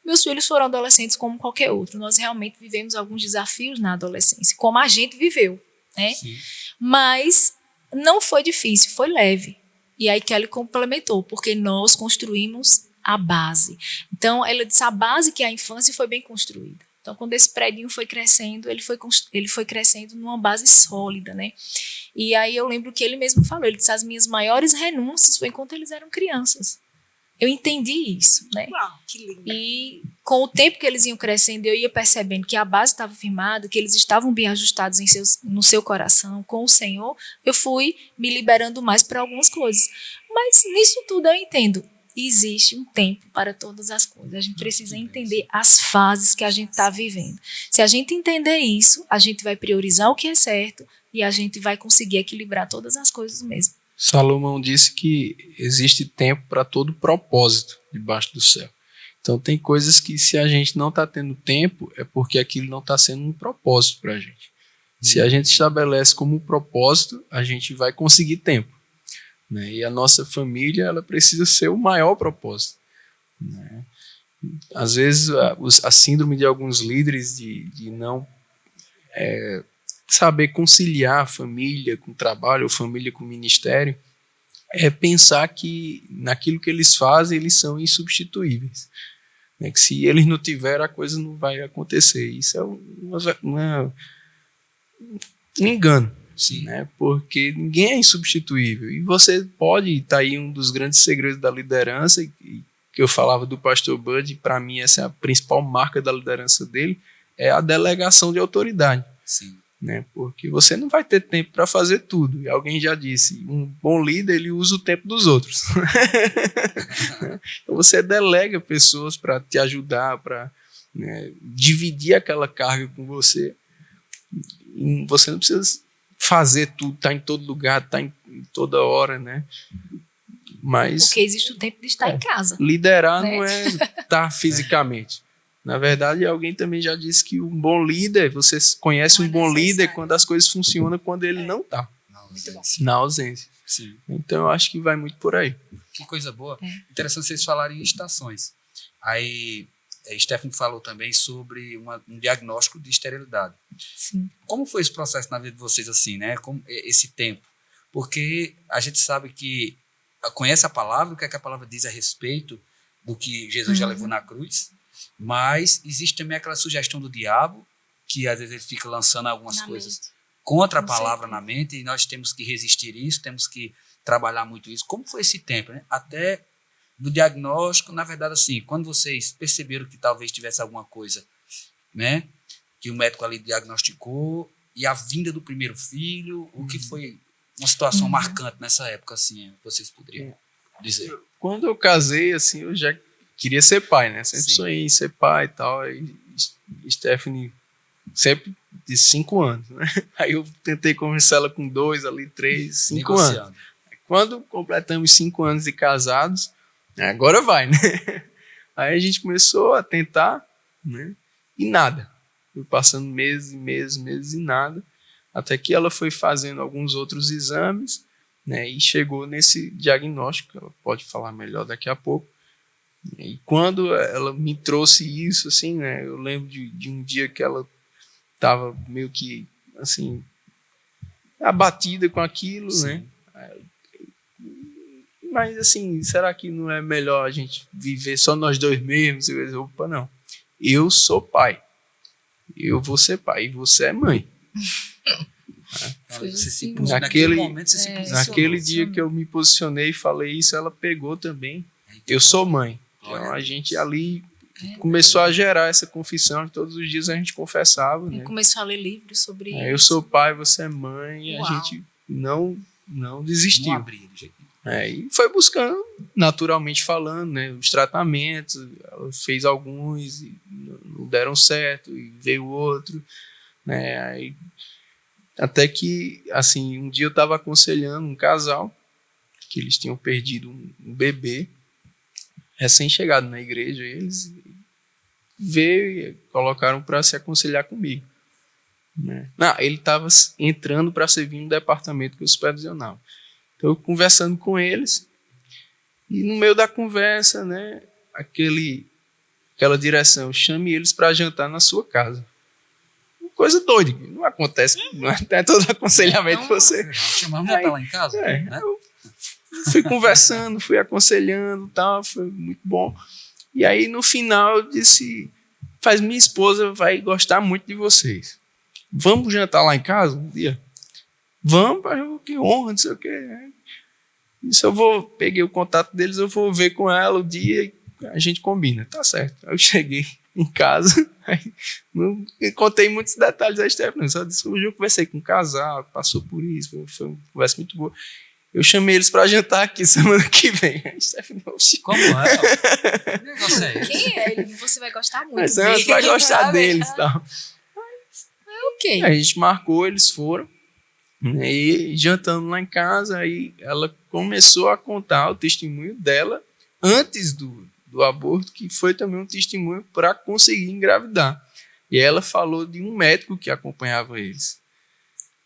meus filhos foram adolescentes como qualquer outro. Nós realmente vivemos alguns desafios na adolescência, como a gente viveu, né? Sim. Mas não foi difícil, foi leve. E aí Kelly complementou, porque nós construímos a base. Então, ela disse, a base que é a infância foi bem construída. Então, quando esse prédio foi crescendo, ele foi crescendo numa base sólida, né? E aí eu lembro que ele mesmo falou, ele disse, as minhas maiores renúncias foi enquanto eles eram crianças. Eu entendi isso, né? Uau, que lindo. E com o tempo que eles iam crescendo, eu ia percebendo que a base estava firmada, que eles estavam bem ajustados no seu coração, com o Senhor, eu fui me liberando mais para algumas coisas. Mas nisso tudo eu entendo, existe um tempo para todas as coisas. A gente precisa entender as fases que a gente está vivendo. Se a gente entender isso, a gente vai priorizar o que é certo e a gente vai conseguir equilibrar todas as coisas mesmo. Salomão disse que existe tempo para todo propósito debaixo do céu. Então tem coisas que se a gente não está tendo tempo, é porque aquilo não está sendo um propósito para a gente. Se a gente estabelece como um propósito, a gente vai conseguir tempo, né? E a nossa família, ela precisa ser o maior propósito, né? Às vezes a síndrome de alguns líderes de não saber conciliar a família com o trabalho, ou família com o ministério, é pensar que naquilo que eles fazem, eles são insubstituíveis, né? Que se eles não tiverem, a coisa não vai acontecer. Isso é um engano. Sim. Né? Porque ninguém é insubstituível. E você pode estar aí um dos grandes segredos da liderança, que eu falava do pastor Bud, para mim essa é a principal marca da liderança dele, é a delegação de autoridade. Sim. Né? Porque você não vai ter tempo para fazer tudo. E alguém já disse, um bom líder, ele usa o tempo dos outros. Então você delega pessoas para te ajudar, para, né, dividir aquela carga com você. E você não precisa fazer tudo, tá em todo lugar, tá em toda hora, né? Mas porque existe o tempo de estar em casa. liderar, né? não é estar fisicamente. Na verdade, alguém também já disse que um bom líder, você conhece Não é um bom líder necessário. quando as coisas funcionam, quando ele não está Muito bom. na ausência. Sim. Então eu acho que vai muito por aí. Que coisa boa. É. Interessante vocês falarem em estações. Aí, Stephanie falou também sobre um diagnóstico de esterilidade. Sim. Como foi esse processo na vida de vocês, assim, né? Como esse tempo? Porque a gente sabe que conhece a palavra, o que é que a palavra diz a respeito do que Jesus já levou na cruz, mas existe também aquela sugestão do diabo, que às vezes ele fica lançando algumas Na coisas mente. contra a Com palavra certeza. na mente, e nós temos que resistir isso, temos que trabalhar muito isso. Como foi esse tempo, né? Até do diagnóstico, na verdade, assim, quando vocês perceberam que talvez tivesse alguma coisa, né, que o médico ali diagnosticou, e a vinda do primeiro filho, o que foi uma situação marcante nessa época, assim, vocês poderiam dizer? Quando eu casei, assim, eu já queria ser pai, né? Sempre Sim. sonhei em ser pai e tal. E Stephanie sempre de 5 anos, né? Aí eu tentei convencer ela com 2, ali 3, 5 anos. Negociando. Quando completamos 5 anos de casados, agora vai, né? Aí a gente começou a tentar, né? E nada. Foi passando meses e nada. Até que ela foi fazendo alguns outros exames, né? E chegou nesse diagnóstico, ela pode falar melhor daqui a pouco. E quando ela me trouxe isso, assim, né? Eu lembro de um dia que ela estava meio que, assim, abatida com aquilo, Sim. né? Mas, assim, será que não é melhor a gente viver só nós dois mesmos? Eu disse, opa, não. Eu sou pai. Eu vou ser pai e você é mãe. Então, Foi você se assim. pos- Naquele- momento você se posicionou. Naquele dia que eu me posicionei e falei isso, ela pegou também. Eu sou mãe. Então a gente ali começou a gerar essa confissão. Todos os dias a gente confessava, né? Começou a ler livros sobre Eu isso. sou pai, você é mãe. E a Uau. gente não Não desistiu. abrir do jeito E foi buscando, naturalmente falando, né, os tratamentos. Ela fez alguns e não deram certo, e veio outro, né, aí, até que, assim, um dia eu estava aconselhando um casal que eles tinham perdido um bebê recém-chegado na igreja, e eles veio e colocaram para se aconselhar comigo, né. Não, ele estava entrando para servir no departamento que eu supervisionava. Então, eu conversando com eles, e no meio da conversa, né, aquela direção, chame eles para jantar na sua casa. Coisa doida, que não acontece, não é todo aconselhamento você. Chamamos ela lá em casa, né? Eu fui conversando, fui aconselhando, tal, foi muito bom. E aí, no final, eu disse, minha esposa vai gostar muito de vocês. Vamos jantar lá em casa um dia? Vamos, que honra, não sei o quê. Isso peguei o contato deles, eu vou ver com ela o dia e a gente combina. Tá certo. Aí eu cheguei em casa, aí não contei muitos detalhes da Stephanie, só disse, hoje eu conversei com um casal, passou por isso, foi uma conversa muito boa. Eu chamei eles pra jantar aqui semana que vem. Stephanie, oxi. Como é? Que negócio é esse? Quem é ele? Você vai gostar muito Mas dele. você vai gostar sabe? deles e tal. Ok. Aí a gente marcou, eles foram. E jantando lá em casa, aí ela começou a contar o testemunho dela antes do aborto, que foi também um testemunho para conseguir engravidar. E ela falou de um médico que acompanhava eles,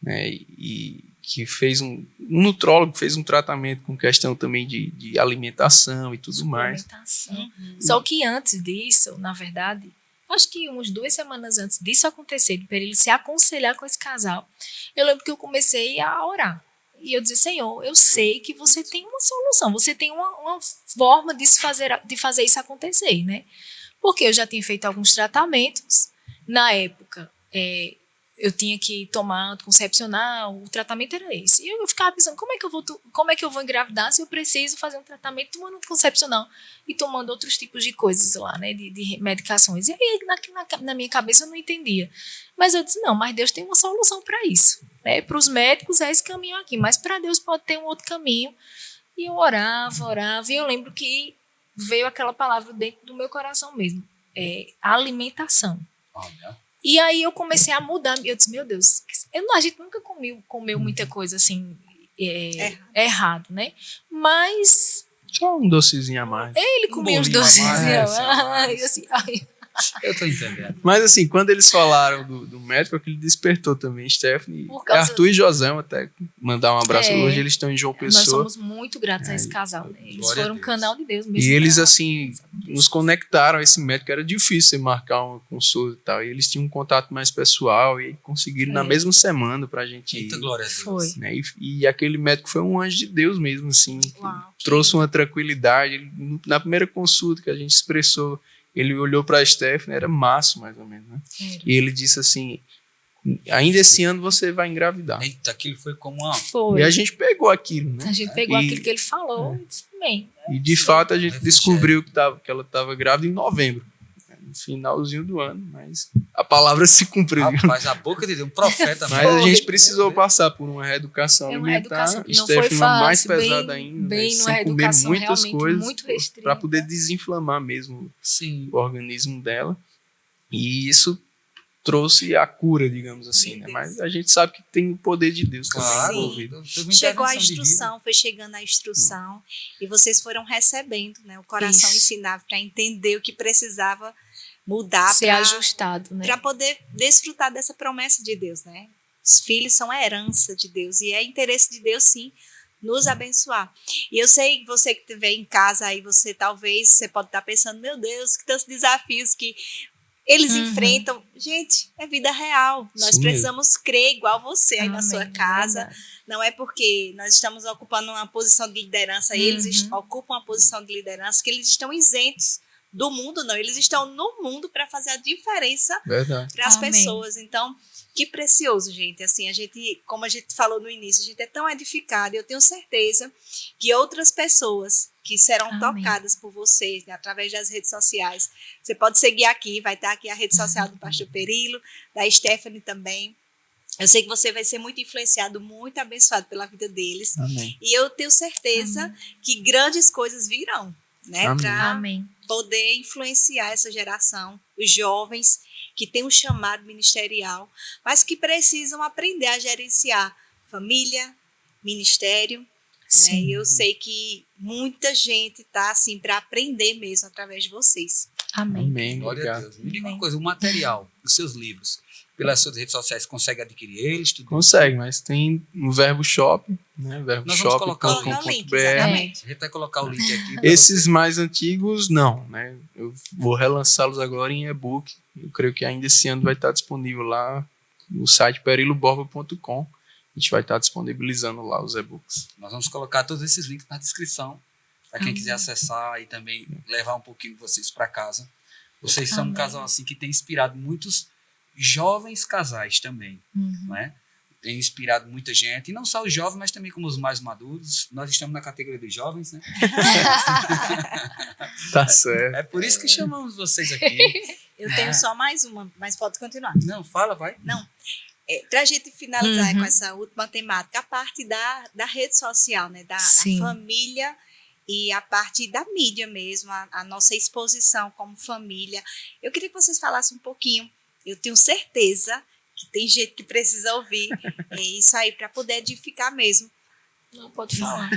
né, e que fez um nutrólogo, fez um tratamento com questão também de alimentação e tudo mais. Suplementação. Só que antes disso, na verdade, acho que umas 2 semanas antes disso acontecer, para ele se aconselhar com esse casal, eu lembro que eu comecei a orar. E eu dizia, Senhor, eu sei que você tem uma solução, você tem uma forma de fazer isso acontecer, né? Porque eu já tinha feito alguns tratamentos. Na época, eu tinha que tomar anticoncepcional, o tratamento era esse. E eu ficava pensando, como é que eu vou engravidar se eu preciso fazer um tratamento tomando anticoncepcional e tomando outros tipos de coisas lá, né, de medicações. E aí, na minha cabeça, eu não entendia. Mas eu disse, não, mas Deus tem uma solução para isso. Né? Para os médicos é esse caminho aqui, mas para Deus pode ter um outro caminho. E eu orava, e eu lembro que veio aquela palavra dentro do meu coração mesmo, alimentação. Olha. E aí eu comecei a mudar. Eu disse, meu Deus, a gente nunca comeu muita coisa assim, errado, né? Mas Só um docezinho a mais. ele comia os bolinho a docezinhos. mais, Assim, Eu tô entendendo. Mas assim, quando eles falaram do médico, aquilo despertou também Stephanie, Por causa- Arthur e José, até mandar um abraço. Hoje eles estão em João nós Pessoa. somos muito gratos a esse casal. Né? Eles Glória a foram um Deus. canal de Deus mesmo. E eles, pra- assim, nos conectaram a esse médico. Era difícil você marcar uma consulta e tal. E eles tinham um contato mais pessoal e conseguiram na mesma semana pra gente ir. Eita, glória a Deus. Foi. Né? E aquele médico foi um anjo de Deus mesmo, assim. Que Uau, que trouxe uma tranquilidade. Ele, na primeira consulta que a gente expressou, ele olhou pra Stephanie, era março mais ou menos, né? Era. E ele disse assim, ainda esse ano você vai engravidar. Eita, aquilo foi como uma... Foi. E a gente pegou aquilo, né? A gente pegou E- aquilo que ele falou e disse, bem, E de fato a gente Refrigério. descobriu que ela estava grávida em novembro, no finalzinho do ano, mas a palavra se cumpriu. Rapaz, a boca de Deus, um profeta Mas a mesmo. gente precisou passar por uma reeducação É uma alimentar, reeducação que não Stephanie foi uma mais fácil, pesada bem- ainda, bem né? numa Sem comer reeducação muitas realmente coisas muito restrita. para poder desinflamar mesmo Sim. o organismo dela. E isso trouxe a cura, digamos assim, né? Mas a gente sabe que tem o poder de Deus também Claro. envolvido. Teve uma Chegou a intervenção instrução, foi chegando a instrução e vocês foram recebendo, né? O coração Isso. ensinava para entender o que precisava mudar ser para ajustado, né? poder desfrutar dessa promessa de Deus, né? Os filhos são a herança de Deus e é interesse de Deus, sim, nos abençoar. E eu sei que você que estiver em casa aí, você pode estar pensando, meu Deus, que tantos desafios que eles Uhum. enfrentam. Gente, é vida real. Nós Isso precisamos crer igual você aí na Amém, sua é casa. verdade. Não é porque nós estamos ocupando uma posição de liderança, eles ocupam uma posição de liderança, que eles estão isentos do mundo, não. Eles estão no mundo para fazer a diferença Verdade. para as Amém. pessoas. Então, que precioso, gente. Assim, como a gente falou no início, a gente é tão edificado. Eu tenho certeza que outras pessoas que serão Amém. tocadas por vocês, né, através das redes sociais. Você pode seguir aqui, vai estar aqui a rede social do Pastor Perilo, da Stephanie também. Eu sei que você vai ser muito influenciado, muito abençoado pela vida deles. Amém. E eu tenho certeza que grandes coisas virão, né, Amém. para Amém. poder influenciar essa geração, os jovens que têm um chamado ministerial, mas que precisam aprender a gerenciar família, ministério. Né? Sim. E eu sei que muita gente está assim para aprender mesmo através de vocês. Amém. Amém. Glória a Obrigado. Deus. Me diga uma Amém. coisa, o material dos seus livros, pelas suas redes sociais, consegue adquirir eles? Tudo? Consegue, mas tem no Verbo Shop, né? Nós vamos colocar o Colocar o link, verboshop.com.br. exatamente. A gente vai colocar o link aqui. pra Esses mais antigos, não, né? Eu vou relançá-los agora em e-book. Eu creio que ainda esse ano vai estar disponível lá no site periloborba.com. A gente vai estar disponibilizando lá os e-books. Nós vamos colocar todos esses links na descrição para quem quiser acessar e também levar um pouquinho de vocês para casa. Vocês são um Amém. casal assim que tem inspirado muitos jovens casais também, Uhum. né? Tem inspirado muita gente, e não só os jovens, mas também como os mais maduros. Nós estamos na categoria dos jovens, né? Tá certo. É por isso que chamamos vocês aqui. Eu tenho só mais uma, mas pode continuar. Não, fala, vai. Para a gente finalizar Uhum. com essa última temática, a parte da rede social, né? Da Sim. família e a parte da mídia mesmo, a nossa exposição como família. Eu queria que vocês falassem um pouquinho. Eu tenho certeza que tem gente que precisa ouvir isso aí para poder edificar mesmo. Não, pode falar.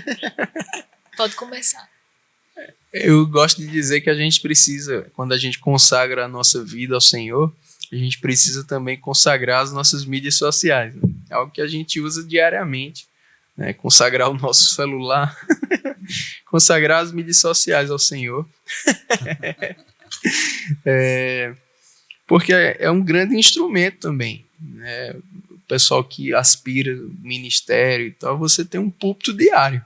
Pode começar. Eu gosto de dizer que a gente precisa, quando a gente consagra a nossa vida ao Senhor, a gente precisa também consagrar as nossas mídias sociais, né? É algo que a gente usa diariamente, né? Consagrar o nosso celular, consagrar as mídias sociais ao Senhor. Porque é um grande instrumento também, né? O pessoal que aspira ministério e tal, você tem um púlpito diário.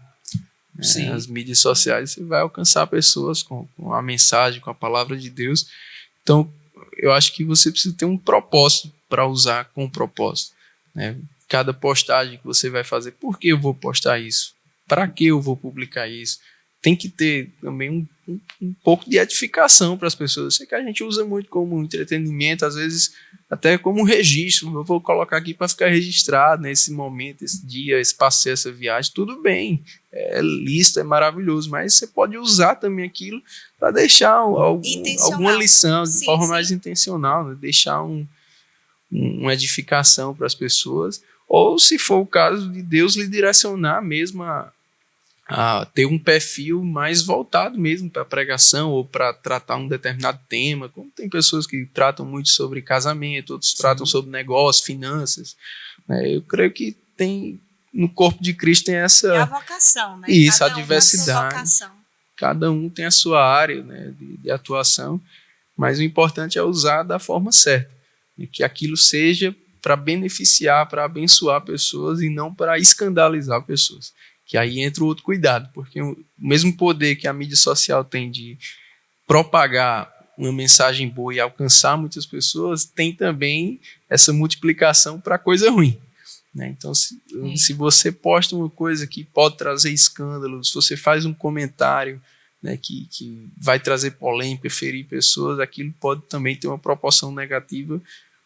Sim. As mídias sociais, você vai alcançar pessoas com a mensagem, com a palavra de Deus. Então, eu acho que você precisa ter um propósito para usar com propósito, né? Cada postagem que você vai fazer, por que eu vou postar isso? Para que eu vou publicar isso? Tem que ter também um pouco de edificação para as pessoas. Eu sei que a gente usa muito como entretenimento, às vezes até como registro. Eu vou colocar aqui para ficar registrado nesse momento, esse dia, esse passeio, essa viagem. Tudo bem, é lícito, é maravilhoso, mas você pode usar também aquilo para deixar alguma lição de forma mais intencional, né? Deixar uma edificação para as pessoas. Ou, se for o caso, de Deus lhe direcionar mesmo a ter um perfil mais voltado mesmo para pregação ou para tratar um determinado tema, como tem pessoas que tratam muito sobre casamento, outros tratam sobre negócio, finanças, né? Eu creio que tem, no corpo de Cristo tem essa... É a vocação, né? Isso, Cada a diversidade. Cada um tem a sua área, né, de atuação, mas o importante é usar da forma certa, e que aquilo seja para beneficiar, para abençoar pessoas e não para escandalizar pessoas. Que aí entra o outro cuidado, porque o mesmo poder que a mídia social tem de propagar uma mensagem boa e alcançar muitas pessoas, tem também essa multiplicação para coisa ruim, né? Então, se você posta uma coisa que pode trazer escândalo, se você faz um comentário, né, que vai trazer polêmica, ferir pessoas, aquilo pode também ter uma proporção negativa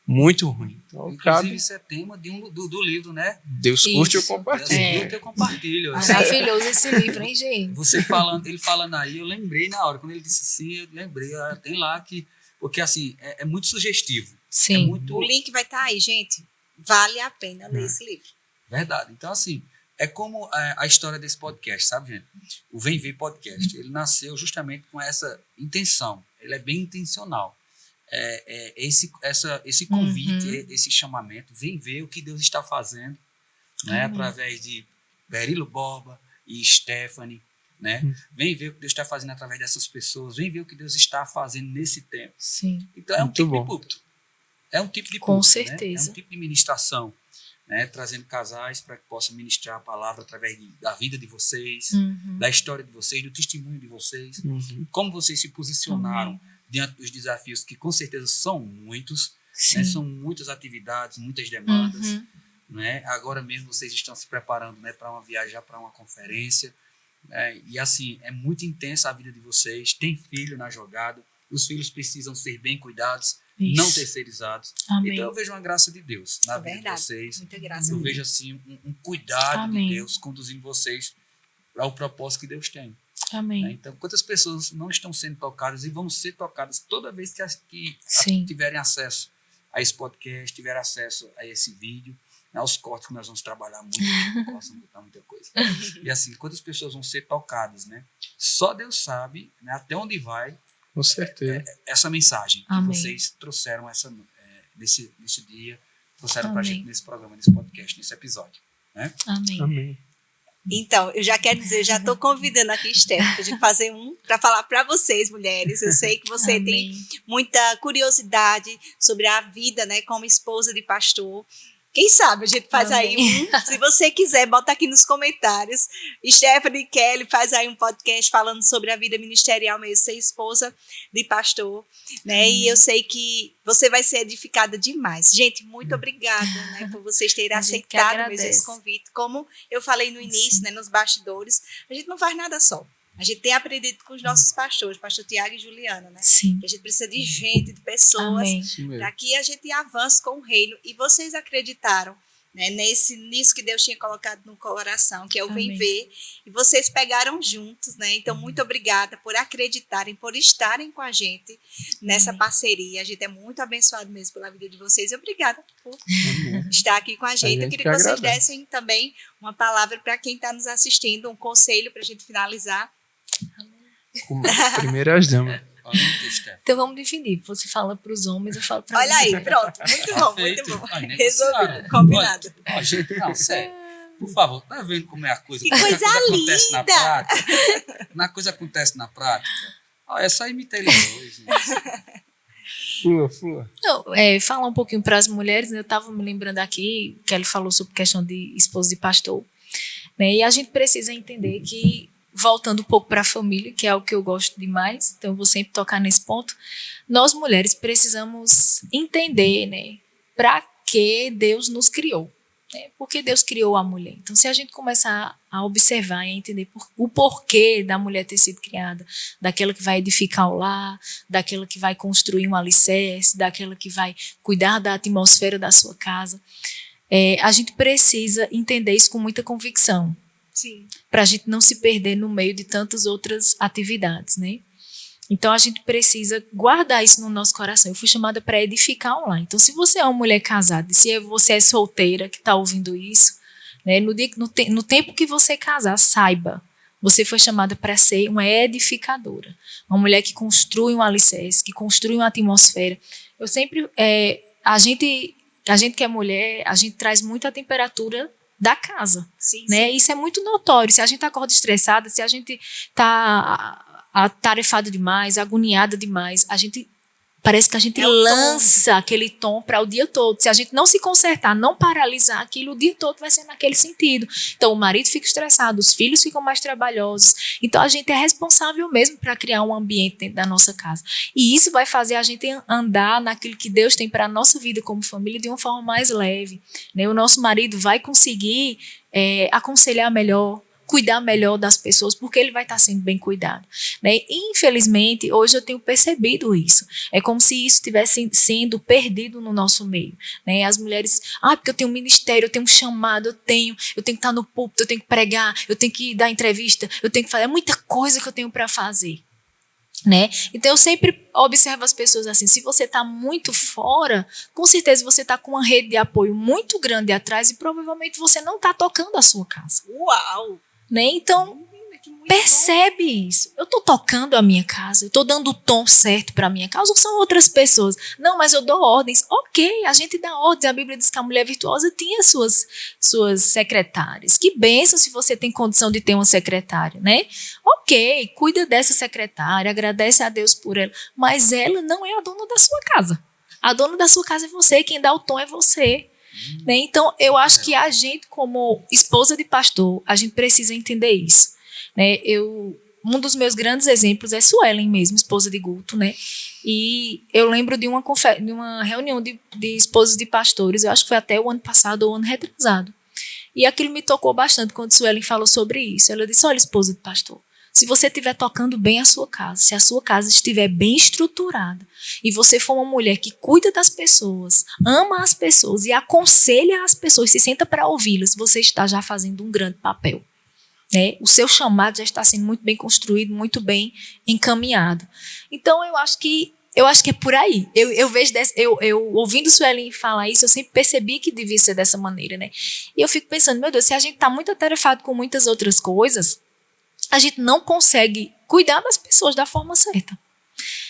muito ruim. Então, inclusive, isso é tema do livro, né? Deus curte, eu compartilho. Deus curte, eu compartilho. Maravilhoso esse livro, hein, gente? Ele falando aí, eu lembrei na hora, quando ele disse assim, eu lembrei, tem lá que... Porque, assim, é muito sugestivo. Sim. É muito... O link vai estar aí, gente. Vale a pena ler esse livro. Verdade. Então, assim, é como a história desse podcast, sabe, gente? O Vem Ver Podcast. Ele nasceu justamente com essa intenção. Ele é bem intencional. Esse convite, esse chamamento, vem ver o que Deus está fazendo, né? Através de Berilo Borba e Stephanie, né? Vem ver o que Deus está fazendo através dessas pessoas, vem ver o que Deus está fazendo nesse tempo. Sim. Então é um tipo de púlpito. É um tipo de púlpito, com certeza. Né? É um tipo de ministração, né? Trazendo casais para que possam ministrar a palavra através da vida de vocês, da história de vocês, do testemunho de vocês, como vocês se posicionaram diante dos desafios, que com certeza são muitos, né? São muitas atividades, muitas demandas, né? Agora mesmo vocês estão se preparando, né, para viajar para uma conferência, né? E assim, é muito intensa a vida de vocês, tem filho na jogada, os filhos precisam ser bem cuidados, não terceirizados. Amém. Então eu vejo uma graça de Deus na vida de vocês. Muita graça. Eu vejo assim um cuidado de Deus conduzindo vocês ao propósito que Deus tem. Amém. Né? Então, quantas pessoas não estão sendo tocadas e vão ser tocadas toda vez que tiverem acesso a esse podcast, tiverem acesso a esse vídeo, né? Os cortes que nós vamos trabalhar muito, possam botar muita coisa. E assim, quantas pessoas vão ser tocadas, né? Só Deus sabe, né, até onde vai, com certeza, essa mensagem que vocês trouxeram nesse dia, trouxeram para a gente nesse programa, nesse podcast, nesse episódio. Né? Amém. Então, eu já quero dizer, já estou convidando aqui Stephanie para a gente fazer para falar para vocês, mulheres. Eu sei que você tem muita curiosidade sobre a vida, né, como esposa de pastor. Quem sabe a gente faz aí se você quiser, bota aqui nos comentários. Stephanie e Kelly faz aí um podcast falando sobre a vida ministerial mesmo, ser esposa de pastor, né? E eu sei que você vai ser edificada demais. Gente, muito obrigada, né, por vocês terem aceitado mesmo esse convite. Como eu falei no início, né, nos bastidores, a gente não faz nada só. A gente tem aprendido com os nossos pastores, pastor Tiago e Juliana, né? Sim. Que a gente precisa de gente, de pessoas, Amém. Isso mesmo. para que a gente avance com o reino. E vocês acreditaram, né, nisso que Deus tinha colocado no coração, que é o Vem Amém. Ver. E vocês pegaram juntos, né? Então, muito obrigada por acreditarem, por estarem com a gente nessa Amém. parceria. A gente é muito abençoado mesmo pela vida de vocês. Obrigada por estar aqui com a gente. Eu gente queria que que vocês agradece. dessem também uma palavra para quem está nos assistindo, um conselho para a gente finalizar. Com primeiras damas. Olha, Steph. Então vamos dividir. Você fala para os homens, eu falo para Olha aí, pronto. Muito bom, Feito. muito bom. Olha, Resolvido, negociado. combinado. Olha, gente, não, sério. Por favor, tá vendo como é a coisa? Que Como é que coisa a coisa acontece na linda! prática? Na coisa acontece na prática. Olha, é só imitar eles dois, gente. Flua. Não, falar um pouquinho para as mulheres, né? Eu estava me lembrando aqui que ele falou sobre questão de esposa de pastor, né? E a gente precisa entender que, voltando um pouco para a família, que é o que eu gosto demais, então eu vou sempre tocar nesse ponto, nós mulheres precisamos entender, né, para que Deus nos criou. Né? Porque Deus criou a mulher. Então, se a gente começar a observar e a entender o porquê da mulher ter sido criada, daquela que vai edificar o lar, daquela que vai construir um alicerce, daquela que vai cuidar da atmosfera da sua casa, a gente precisa entender isso com muita convicção, Sim. para a gente não se perder no meio de tantas outras atividades, né? Então, a gente precisa guardar isso no nosso coração. Eu fui chamada para edificar um lar. Então, se você é uma mulher casada, se você é solteira que está ouvindo isso, né, no tempo que você casar, saiba, você foi chamada para ser uma edificadora. Uma mulher que construi um alicerce, que construi uma atmosfera. Eu sempre... a gente que é mulher, a gente traz muita temperatura da casa, Sim, né? Isso é muito notório. Se a gente acorda estressada, se a gente está atarefado demais, agoniada demais, parece que a gente É o lança aquele tom para o dia todo. Se a gente não se consertar, não paralisar aquilo, o dia todo vai ser naquele sentido. Então, o marido fica estressado, os filhos ficam mais trabalhosos. Então, a gente é responsável mesmo para criar um ambiente dentro da nossa casa. E isso vai fazer a gente andar naquilo que Deus tem para a nossa vida como família de uma forma mais leve. Né? O nosso marido vai conseguir aconselhar melhor, cuidar melhor das pessoas, porque ele vai estar sendo bem cuidado. Né? Infelizmente, hoje eu tenho percebido isso. É como se isso estivesse sendo perdido no nosso meio. Né? As mulheres, porque eu tenho um ministério, eu tenho um chamado, eu tenho que estar no púlpito, eu tenho que pregar, eu tenho que dar entrevista, eu tenho que fazer muita coisa que eu tenho para fazer. Né? Então eu sempre observo as pessoas assim, se você está muito fora, com certeza você está com uma rede de apoio muito grande atrás e provavelmente você não está tocando a sua casa. Uau! Né? Então, percebe isso. Eu estou tocando a minha casa, eu estou dando o tom certo para a minha casa, ou são outras pessoas? Não, mas eu dou ordens. Ok, a gente dá ordens. A Bíblia diz que a mulher virtuosa tinha suas secretárias. Que bênção se você tem condição de ter uma secretária, né? Ok, cuida dessa secretária, agradece a Deus por ela, mas ela não é a dona da sua casa. A dona da sua casa é você, quem dá o tom é você. Né? Então, eu acho que a gente, como esposa de pastor, a gente precisa entender isso. Né? Um dos meus grandes exemplos é Suelen mesmo, esposa de Guto. Né? E eu lembro de uma reunião de esposas de pastores, eu acho que foi até o ano passado ou o ano retrasado. E aquilo me tocou bastante quando Suelen falou sobre isso. Ela disse, olha, esposa de pastor, se você estiver tocando bem a sua casa, se a sua casa estiver bem estruturada, e você for uma mulher que cuida das pessoas, ama as pessoas e aconselha as pessoas, se senta para ouvi-las, você está já fazendo um grande papel. Né? O seu chamado já está sendo muito bem construído, muito bem encaminhado. Então, eu acho que é por aí. Eu vejo eu ouvindo Suelen falar isso, eu sempre percebi que devia ser dessa maneira. Né? E eu fico pensando, meu Deus, se a gente está muito atarefado com muitas outras coisas, a gente não consegue cuidar das pessoas da forma certa.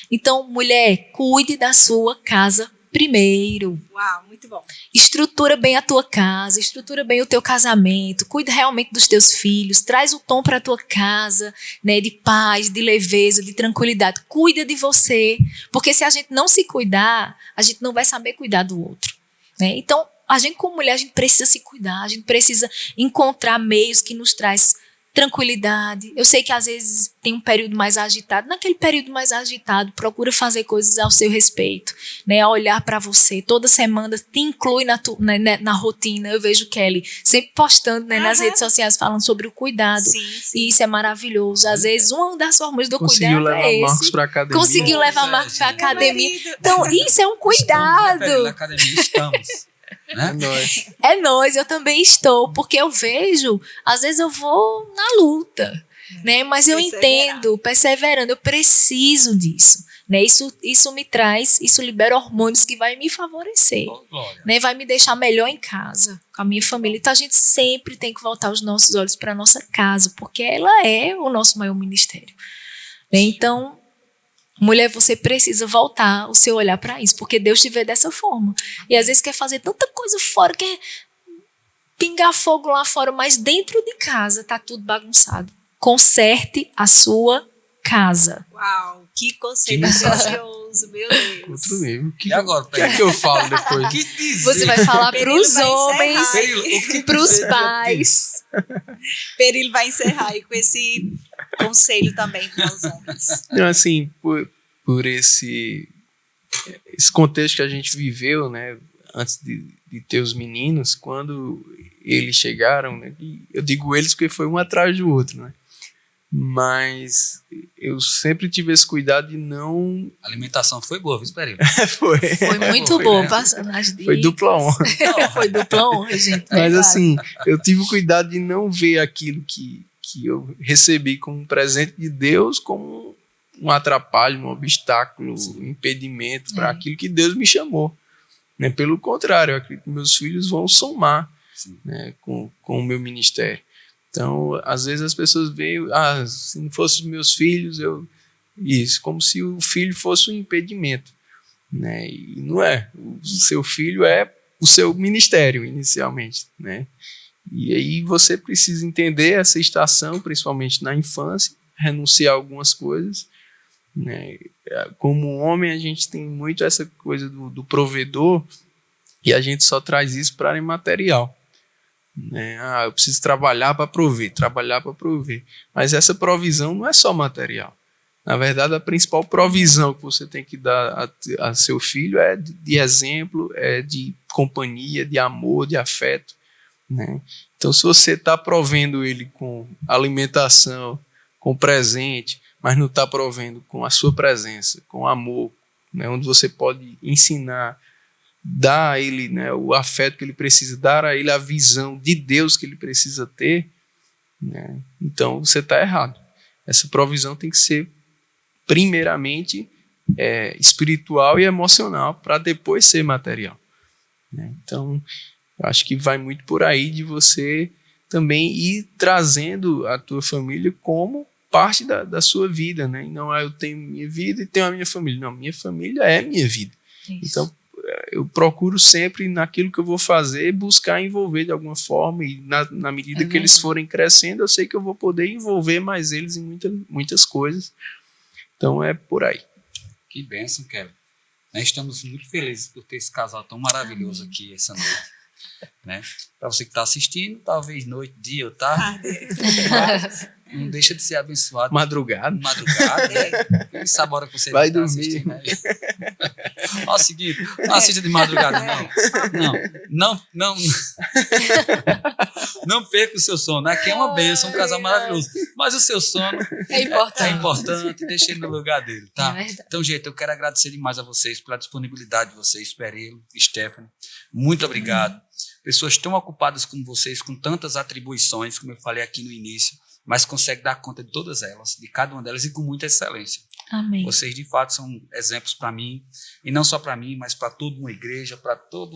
Então, mulher, cuide da sua casa primeiro. Uau, muito bom. Estrutura bem a tua casa, estrutura bem o teu casamento, cuida realmente dos teus filhos, traz o tom para a tua casa, né, de paz, de leveza, de tranquilidade. Cuida de você, porque se a gente não se cuidar, a gente não vai saber cuidar do outro. Né? Então, a gente como mulher, a gente precisa se cuidar, a gente precisa encontrar meios que nos traz tranquilidade. Eu sei que às vezes tem um período mais agitado. Naquele período mais agitado, procura fazer coisas ao seu respeito, né? A olhar para você. Toda semana te inclui na rotina. Eu vejo Kelly sempre postando, né, nas redes sociais falando sobre o cuidado. Sim. E isso é maravilhoso. Às vezes, uma das formas do Conseguiu cuidado levar é o Marcos esse. pra academia. Conseguiu levar o Marcos para academia. Então, isso é um cuidado. Estamos na academia, estamos. Né? Nós. É nós, eu também estou, porque eu vejo, às vezes eu vou na luta, né? Mas eu entendo, perseverando, eu preciso disso, né? Isso me traz, isso libera hormônios que vai me favorecer, né? Vai me deixar melhor em casa, com a minha família. Então a gente sempre tem que voltar os nossos olhos para a nossa casa, porque ela é o nosso maior ministério, né? Então, mulher, você precisa voltar o seu olhar para isso, porque Deus te vê dessa forma. E às vezes quer fazer tanta coisa fora, quer pingar fogo lá fora, mas dentro de casa tá tudo bagunçado. Conserte a sua casa. Uau, que conceito Que precioso, meu Deus. Outro nível. E agora, O que é que eu falo depois? que dizer? Você vai falar para Perilo os vai homens, encerrar. para os pais. Perilo vai encerrar aí com esse conselho também para os homens. Não, assim, por esse contexto que a gente viveu, né, antes de ter os meninos, quando eles chegaram, né, eu digo eles porque foi um atrás do outro, né, mas eu sempre tive esse cuidado de não... A alimentação foi boa, viu, Perilo? Foi Muito Foi, bom, né? personagem de... Foi dupla honra. Foi dupla honra, gente. Mas verdade. assim, eu tive o cuidado de não ver aquilo que eu recebi como um presente de Deus como um atrapalho, um obstáculo, um impedimento para aquilo que Deus me chamou. Né? Pelo contrário, eu acredito que meus filhos vão somar, né, com o meu ministério. Então, às vezes as pessoas veem, se não fossem os meus filhos, isso, como se o filho fosse um impedimento. Né? E não é. O seu filho é o seu ministério, inicialmente. Né? E aí você precisa entender essa estação, principalmente na infância, renunciar a algumas coisas. Né? Como homem, a gente tem muito essa coisa do provedor e a gente só traz isso para a área material. Né? Eu preciso trabalhar para prover. Mas essa provisão não é só material. Na verdade, a principal provisão que você tem que dar a seu filho é de exemplo, é de companhia, de amor, de afeto. Né? Então, se você está provendo ele com alimentação, com presente, mas não está provendo com a sua presença, com amor, né? Onde você pode ensinar, dar a ele, né, o afeto que ele precisa, dar a ele a visão de Deus que ele precisa ter, né? Então você está errado. Essa provisão tem que ser primeiramente espiritual e emocional para depois ser material. Né? Então, eu acho que vai muito por aí de você também ir trazendo a tua família como parte da sua vida, né? E não eu tenho minha vida e tenho a minha família. Não, minha família é minha vida. Isso. Então, eu procuro sempre, naquilo que eu vou fazer, buscar envolver de alguma forma, e na medida que eles forem crescendo, eu sei que eu vou poder envolver mais eles em muitas coisas. Então, é por aí. Que bênção, Kevin. Nós estamos muito felizes por ter esse casal tão maravilhoso aqui essa noite. Né? Para você que está assistindo, talvez noite, dia ou tarde, mas não deixa de ser abençoado. Madrugada, né? Quem sabe a hora que você vai tá dormir. assistindo, né? Ó, o seguinte, não assista de madrugada, não perca o seu sono. Aqui é uma bênção, um casal maravilhoso. Mas o seu sono é importante, deixa ele no lugar dele, tá? É então, gente, eu quero agradecer demais a vocês pela disponibilidade de vocês, Perilo, Stephanie. Muito obrigado. Pessoas tão ocupadas como vocês, com tantas atribuições, como eu falei aqui no início, mas conseguem dar conta de todas elas, de cada uma delas, e com muita excelência. Amém. Vocês, de fato, são exemplos para mim, e não só para mim, mas para toda uma igreja, para toda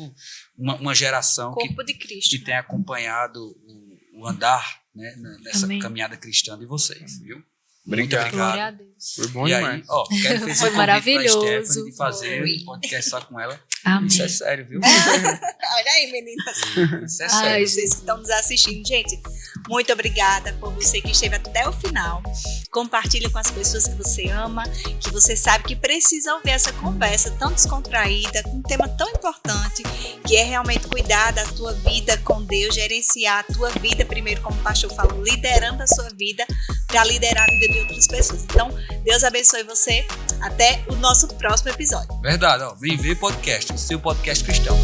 uma geração Corpo de Cristo, que tem acompanhado o andar, né, nessa Amém. caminhada cristã de vocês, viu? Obrigado. Muito Glória a obrigado. Deus. Foi bom E demais. aí, ó, quero fazer Foi um maravilhoso. convite pra Stephanie de fazer um podcast só com ela. Amém. Isso é sério, viu? Olha aí, meninas. Isso é Ai, sério. Vocês que estão nos assistindo. Gente, Muito obrigada por você que esteve até o final. Compartilhe com as pessoas que você ama, que você sabe que precisa ouvir essa conversa tão descontraída, com um tema tão importante, que é realmente cuidar da tua vida com Deus, gerenciar a tua vida primeiro, como o pastor falou, liderando a sua vida para liderar a vida de outras pessoas. Então, Deus abençoe você. Até o nosso próximo episódio. Verdade, ó. Vem ver podcast, o seu podcast cristão.